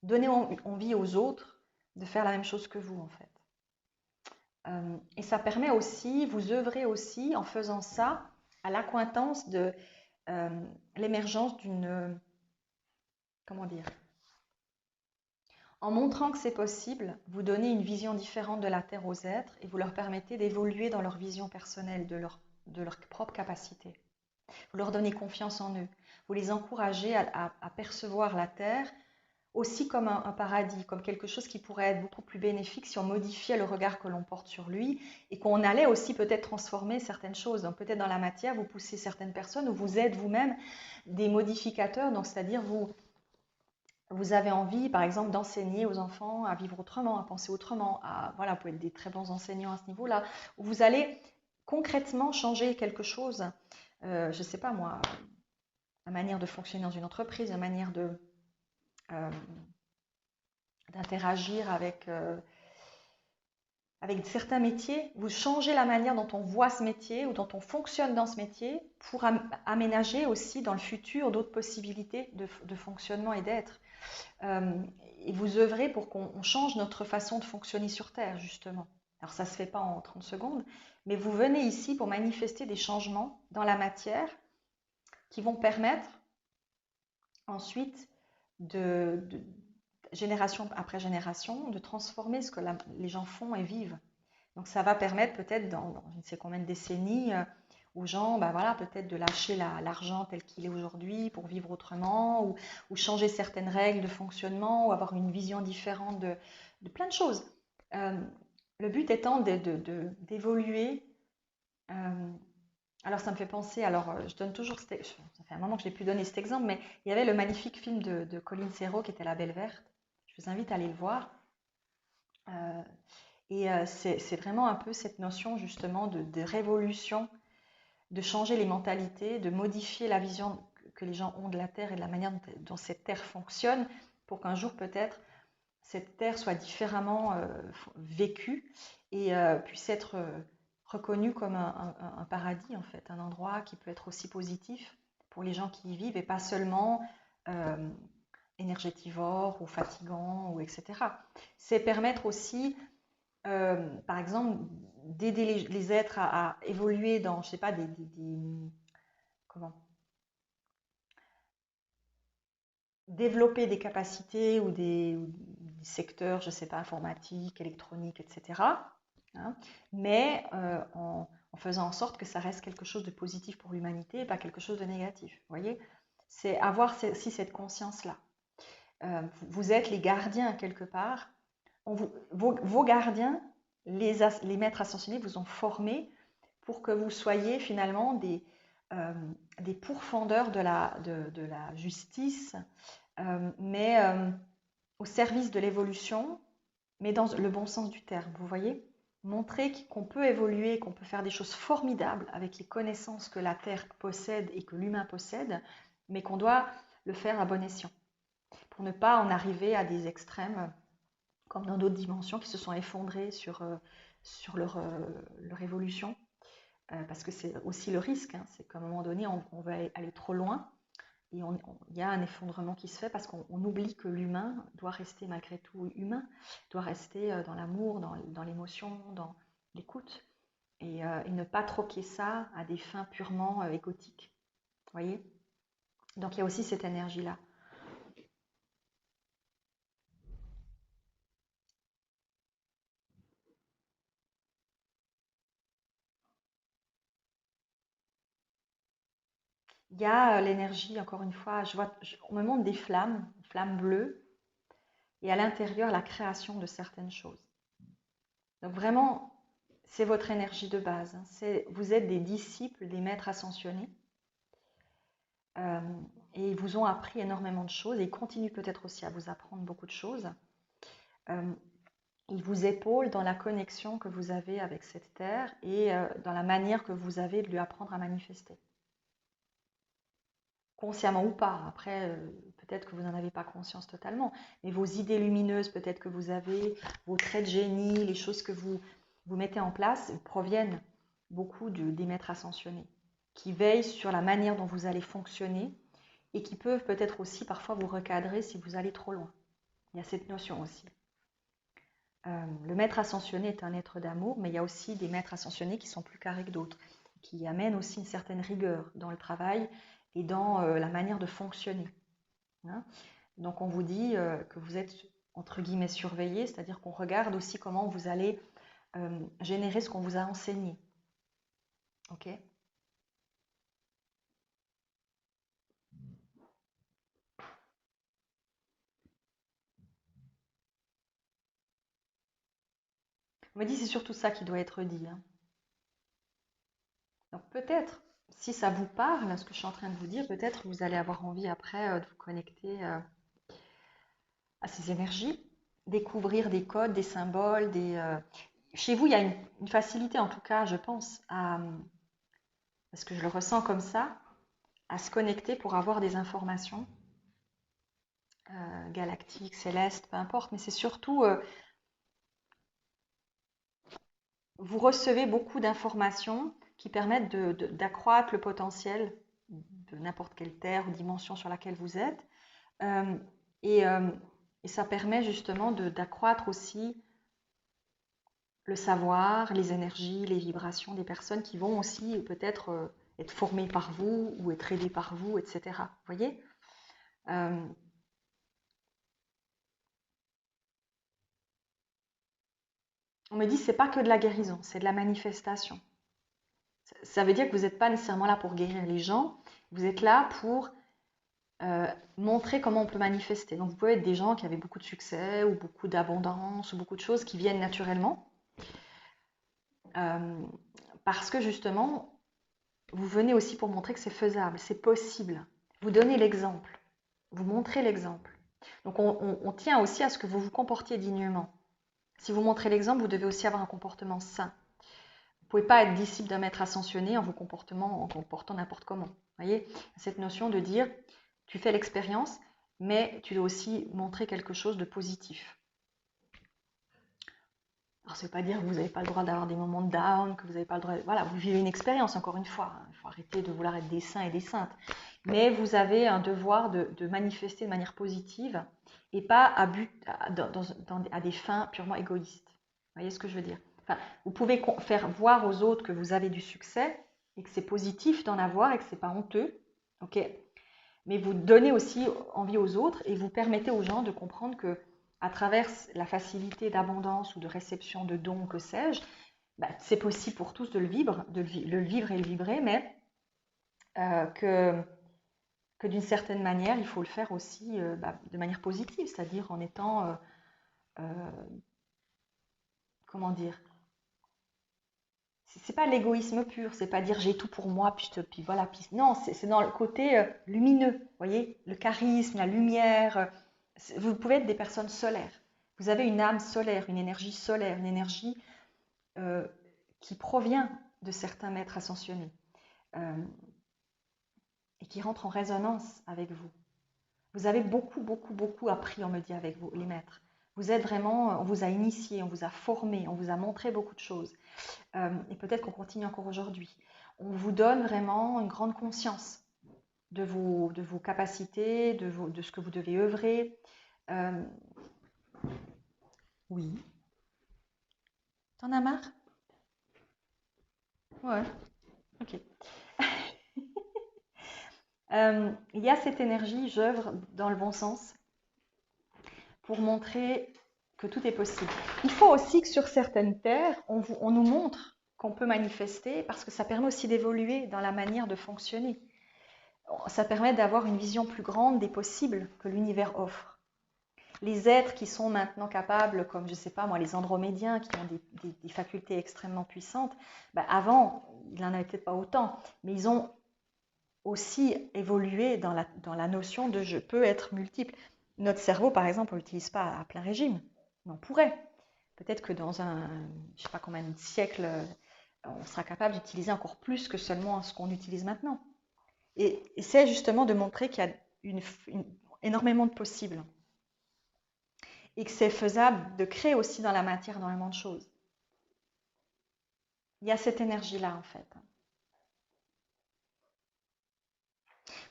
Speaker 1: Donner envie aux autres de faire la même chose que vous, en fait. Et ça permet aussi, vous œuvrez aussi en faisant ça à l'accointance de l'émergence d'une, comment dire, en montrant que c'est possible, vous donnez une vision différente de la Terre aux êtres et vous leur permettez d'évoluer dans leur vision personnelle, de leur propre capacité. Vous leur donnez confiance en eux. Vous les encouragez à percevoir la Terre aussi comme un paradis, comme quelque chose qui pourrait être beaucoup plus bénéfique si on modifiait le regard que l'on porte sur lui et qu'on allait aussi peut-être transformer certaines choses. Donc peut-être dans la matière, vous poussez certaines personnes ou vous êtes vous-même des modificateurs, donc c'est-à-dire vous avez envie, par exemple, d'enseigner aux enfants à vivre autrement, à penser autrement, voilà, vous pouvez être des très bons enseignants à ce niveau-là, où vous allez concrètement changer quelque chose, je ne sais pas moi, la manière de fonctionner dans une entreprise, la manière d'interagir avec certains métiers, vous changez la manière dont on voit ce métier ou dont on fonctionne dans ce métier pour aménager aussi dans le futur d'autres possibilités de fonctionnement et d'être. Et vous œuvrez pour qu'on change notre façon de fonctionner sur Terre, justement. Alors ça ne se fait pas en 30 secondes, mais vous venez ici pour manifester des changements dans la matière qui vont permettre ensuite génération après génération, de transformer ce que les gens font et vivent. Donc ça va permettre peut-être dans je ne sais combien de décennies aux gens, bah voilà, peut-être de lâcher l'argent tel qu'il est aujourd'hui pour vivre autrement ou changer certaines règles de fonctionnement ou avoir une vision différente de plein de choses. Euh, le but étant d'évoluer. Alors ça me fait penser, je donne toujours, ça fait un moment que je n'ai plus donné cet exemple, mais il y avait le magnifique film de Colin Serrault qui était La Belle Verte. Je vous invite à aller le voir. Euh, c'est vraiment un peu cette notion justement de révolution, de changer les mentalités, de modifier la vision que les gens ont de la Terre et de la manière dont cette Terre fonctionne pour qu'un jour peut-être cette Terre soit différemment vécue et puisse être reconnue comme un paradis en fait, un endroit qui peut être aussi positif pour les gens qui y vivent et pas seulement euh, énergétivore ou fatigant ou etc. C'est permettre aussi par exemple, d'aider les êtres à évoluer dans, je sais pas, comment, développer des capacités ou des secteurs, je sais pas, informatique, électronique, etc. hein, mais en faisant en sorte que ça reste quelque chose de positif pour l'humanité et pas quelque chose de négatif. Vous voyez, c'est avoir aussi cette conscience-là. Vous êtes les gardiens quelque part. Vos gardiens, les maîtres ascensionnés vous ont formé pour que vous soyez finalement des pourfendeurs de la justice, mais au service de l'évolution, mais dans le bon sens du terme, vous voyez. Montrer qu'on peut évoluer, qu'on peut faire des choses formidables avec les connaissances que la Terre possède et que l'humain possède, mais qu'on doit le faire à bon escient, pour ne pas en arriver à des extrêmes comme dans d'autres dimensions qui se sont effondrées sur leur évolution. Parce que c'est aussi le risque, hein, c'est qu'à un moment donné, on va aller trop loin et il y a un effondrement qui se fait parce qu'on oublie que l'humain doit rester malgré tout humain, doit rester dans l'amour, dans l'émotion, dans l'écoute et ne pas troquer ça à des fins purement égotiques. Vous voyez? Donc il y a aussi cette énergie-là. Il y a l'énergie, encore une fois, on me montre des flammes bleues, et à l'intérieur, la création de certaines choses. Donc vraiment, c'est votre énergie de base. Vous êtes des disciples des maîtres ascensionnés, euh, et ils vous ont appris énormément de choses, et ils continuent peut-être aussi à vous apprendre beaucoup de choses. Euh, ils vous épaulent dans la connexion que vous avez avec cette terre et dans la manière que vous avez de lui apprendre à manifester. Consciemment ou pas. Après, peut-être que vous n'en avez pas conscience totalement, mais vos idées lumineuses, peut-être que vous avez, vos traits de génie, les choses que vous mettez en place proviennent beaucoup des maîtres ascensionnés, qui veillent sur la manière dont vous allez fonctionner et qui peuvent peut-être aussi parfois vous recadrer si vous allez trop loin. Il y a cette notion aussi. Le maître ascensionné est un être d'amour, mais il y a aussi des maîtres ascensionnés qui sont plus carrés que d'autres, qui amènent aussi une certaine rigueur dans le travail et dans la manière de fonctionner. Hein. Donc on vous dit que vous êtes entre guillemets surveillé, c'est-à-dire qu'on regarde aussi comment vous allez générer ce qu'on vous a enseigné. Ok? On me dit c'est surtout ça qui doit être dit. Hein. Donc peut-être, si ça vous parle, ce que je suis en train de vous dire, peut-être vous allez avoir envie après de vous connecter à ces énergies, découvrir des codes, des symboles, Chez vous, il y a une facilité, en tout cas, je pense, parce que je le ressens comme ça, à se connecter pour avoir des informations galactiques, célestes, peu importe, mais c'est surtout, vous recevez beaucoup d'informations qui permettent d'accroître le potentiel de n'importe quelle terre ou dimension sur laquelle vous êtes. Euh, et, euh, et ça permet justement d'accroître aussi le savoir, les énergies, les vibrations des personnes qui vont aussi peut-être être formées par vous ou être aidées par vous, etc. Vous voyez? On me dit c'est pas que de la guérison, c'est de la manifestation. Ça veut dire que vous n'êtes pas nécessairement là pour guérir les gens, vous êtes là pour montrer comment on peut manifester. Donc vous pouvez être des gens qui avaient beaucoup de succès ou beaucoup d'abondance ou beaucoup de choses qui viennent naturellement. Parce que justement, vous venez aussi pour montrer que c'est faisable, c'est possible. Vous donnez l'exemple, vous montrez l'exemple. Donc on tient aussi à ce que vous vous comportiez dignement. Si vous montrez l'exemple, vous devez aussi avoir un comportement sain. Vous ne pouvez pas être disciple d'un maître ascensionné en vous comportant n'importe comment. Voyez, cette notion de dire, tu fais l'expérience, mais tu dois aussi montrer quelque chose de positif. Alors, ça ne veut pas dire que vous n'avez pas le droit d'avoir des moments de down, que vous n'avez pas le droit... Voilà, vous vivez une expérience, encore une fois. Il faut arrêter de vouloir être des saints et des saintes. Mais vous avez un devoir de manifester de manière positive et pas à des fins purement égoïstes. Vous voyez ce que je veux dire? Enfin, vous pouvez faire voir aux autres que vous avez du succès et que c'est positif d'en avoir et que ce n'est pas honteux. Ok, mais vous donnez aussi envie aux autres et vous permettez aux gens de comprendre que à travers la facilité d'abondance ou de réception de dons, que sais-je, c'est possible pour tous de le vivre, le vivre et le vibrer, mais que d'une certaine manière, il faut le faire aussi de manière positive, c'est-à-dire en étant, comment dire, c'est pas l'égoïsme pur, c'est pas dire j'ai tout pour moi, puis voilà, non, c'est dans le côté lumineux, vous voyez, le charisme, la lumière. Vous pouvez être des personnes solaires. Vous avez une âme solaire, une énergie euh, qui provient de certains maîtres ascensionnés euh, et qui rentre en résonance avec vous. Vous avez beaucoup, beaucoup, beaucoup appris, on me dit, avec vous, les maîtres. Vous êtes vraiment, on vous a initié, on vous a formé, on vous a montré beaucoup de choses. Et peut-être qu'on continue encore aujourd'hui. On vous donne vraiment une grande conscience de vos capacités, de ce que vous devez œuvrer. Oui. T'en as marre? Ouais, ok. Il y a cette énergie, j'œuvre dans le bon sens pour montrer que tout est possible. Il faut aussi que sur certaines terres, on nous montre qu'on peut manifester parce que ça permet aussi d'évoluer dans la manière de fonctionner. Ça permet d'avoir une vision plus grande des possibles que l'univers offre. Les êtres qui sont maintenant capables, comme je ne sais pas moi, les andromédiens qui ont des facultés extrêmement puissantes, avant, il n'en avait peut-être pas autant, mais ils ont aussi évolué dans la notion de je peux être multiple. Notre cerveau, par exemple, on ne l'utilise pas à plein régime, mais on pourrait. Peut-être que dans un, je ne sais pas combien de siècles, on sera capable d'utiliser encore plus que seulement ce qu'on utilise maintenant. Et c'est justement de montrer qu'il y a énormément de possibles et que c'est faisable de créer aussi dans la matière énormément de choses. Il y a cette énergie-là en fait.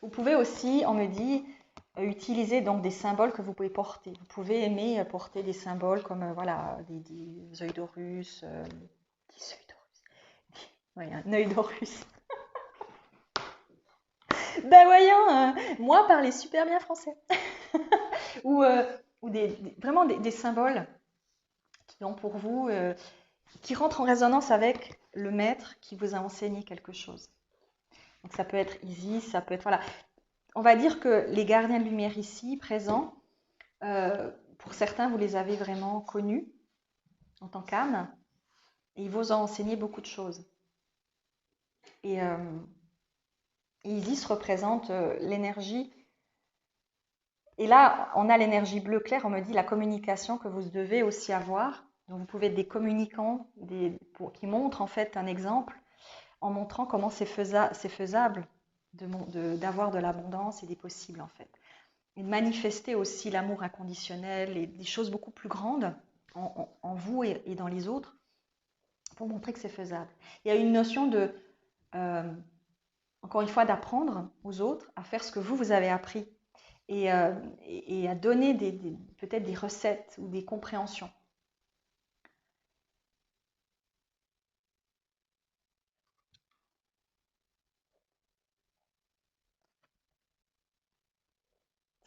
Speaker 1: Vous pouvez aussi, on me dit, utiliser donc des symboles que vous pouvez porter. Vous pouvez aimer porter des symboles comme voilà, des œils d'Horus, des œils d'Horus, oui, un œil d'Horus. Ben voyons, moi parler super bien français. ou vraiment des symboles qui ont pour vous, qui rentrent en résonance avec le maître qui vous a enseigné quelque chose. Donc ça peut être Isis, ça peut être, voilà. On va dire que les gardiens de lumière ici, présents, pour certains, vous les avez vraiment connus en tant qu'âme, et ils vous ont enseigné beaucoup de choses. Et Isis représente l'énergie. Et là, on a l'énergie bleu clair, on me dit la communication que vous devez aussi avoir. Donc vous pouvez être des communicants qui montrent en fait un exemple en montrant comment c'est faisable d'avoir de l'abondance et des possibles en fait. Et de manifester aussi l'amour inconditionnel et des choses beaucoup plus grandes en vous et dans les autres pour montrer que c'est faisable. Il y a une notion de, encore une fois, d'apprendre aux autres à faire ce que vous avez appris et à donner peut-être des recettes ou des compréhensions.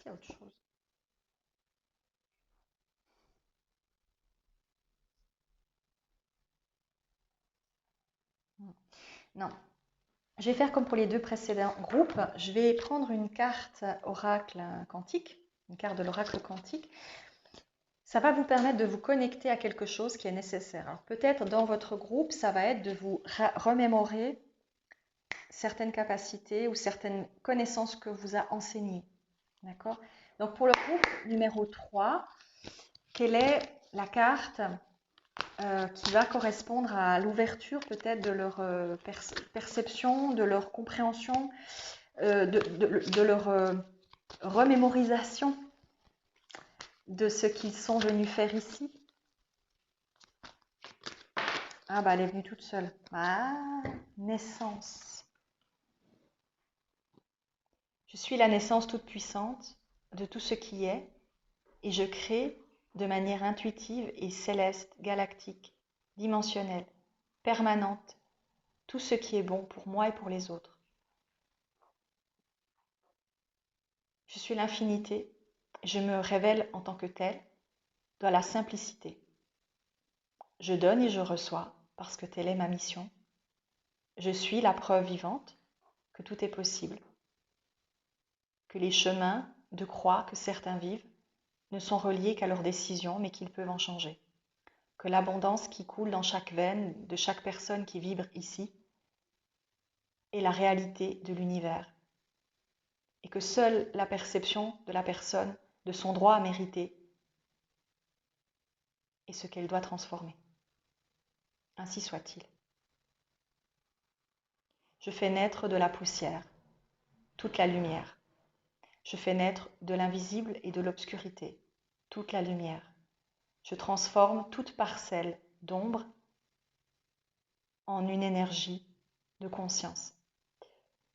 Speaker 1: Il y a autre chose. Non. Je vais faire comme pour les deux précédents groupes. Je vais prendre une carte oracle quantique, une carte de l'oracle quantique. Ça va vous permettre de vous connecter à quelque chose qui est nécessaire. Alors peut-être dans votre groupe, ça va être de vous remémorer certaines capacités ou certaines connaissances que vous a enseignées. D'accord? Donc pour le groupe numéro 3, quelle est la carte qui va correspondre à l'ouverture peut-être de leur perception, de leur compréhension, de leur remémorisation de ce qu'ils sont venus faire ici? Ah bah elle est venue toute seule. Ah, naissance. Je suis la naissance toute puissante de tout ce qui est et je crée de manière intuitive et céleste, galactique, dimensionnelle, permanente, tout ce qui est bon pour moi et pour les autres. Je suis l'infinité, je me révèle en tant que telle, dans la simplicité. Je donne et je reçois parce que telle est ma mission. Je suis la preuve vivante que tout est possible, que les chemins de croix que certains vivent ne sont reliés qu'à leurs décisions, mais qu'ils peuvent en changer. Que l'abondance qui coule dans chaque veine de chaque personne qui vibre ici est la réalité de l'univers. Et que seule la perception de la personne de son droit à mériter est ce qu'elle doit transformer. Ainsi soit-il. Je fais naître de la poussière toute la lumière. Je fais naître de l'invisible et de l'obscurité toute la lumière. Je transforme toute parcelle d'ombre en une énergie de conscience.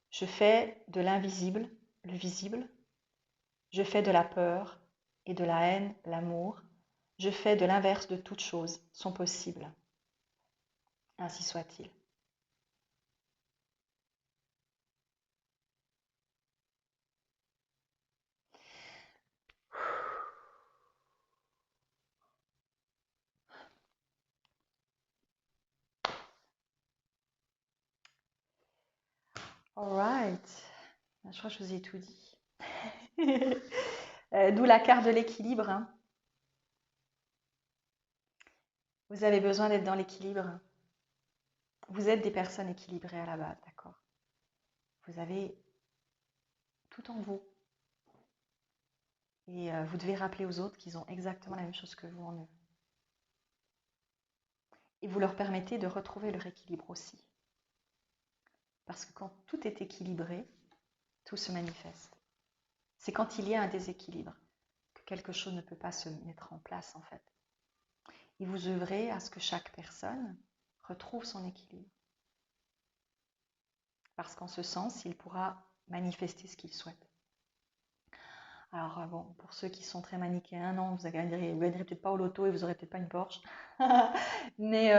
Speaker 1: Je fais de l'invisible le visible. Je fais de la peur et de la haine l'amour. Je fais de l'inverse de toutes choses sont possibles. Ainsi soit-il. All right. Je crois que je vous ai tout dit. D'où la carte de l'équilibre. Hein. Vous avez besoin d'être dans l'équilibre. Vous êtes des personnes équilibrées à la base, d'accord? Vous avez tout en vous. Et vous devez rappeler aux autres qu'ils ont exactement la même chose que vous en eux. Et vous leur permettez de retrouver leur équilibre aussi. Parce que quand tout est équilibré, tout se manifeste. C'est quand il y a un déséquilibre que quelque chose ne peut pas se mettre en place en fait. Et vous œuvrez à ce que chaque personne retrouve son équilibre. Parce qu'en ce sens, il pourra manifester ce qu'il souhaite. Alors bon, pour ceux qui sont très manichéens, non, vous ne gagnerez peut-être pas au loto et vous n'aurez peut-être pas une Porsche. Mais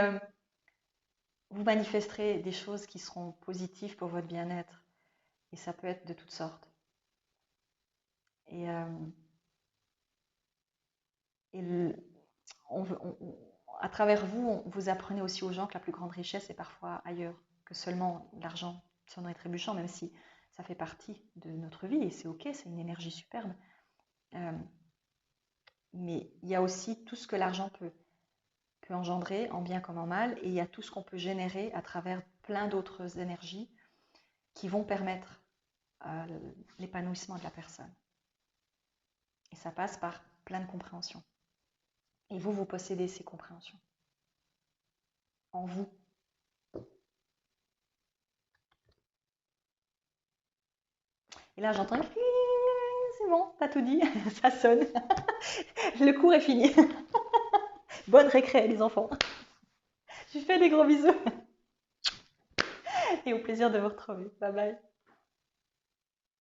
Speaker 1: vous manifesterez des choses qui seront positives pour votre bien-être. Et ça peut être de toutes sortes. Et à travers vous, vous apprenez aussi aux gens que la plus grande richesse est parfois ailleurs que seulement l'argent, sonnant et trébuchant, même si ça fait partie de notre vie et c'est ok, c'est une énergie superbe. Mais il y a aussi tout ce que l'argent peut engendrer, en bien comme en mal, et il y a tout ce qu'on peut générer à travers plein d'autres énergies qui vont permettre l'épanouissement de la personne. Et ça passe par plein de compréhensions. Et vous possédez ces compréhensions en vous. Et là, j'entends c'est bon, t'as tout dit, ça sonne. Le cours est fini. Bonne récré, les enfants. Je vous fais des gros bisous. Et au plaisir de vous retrouver. Bye bye.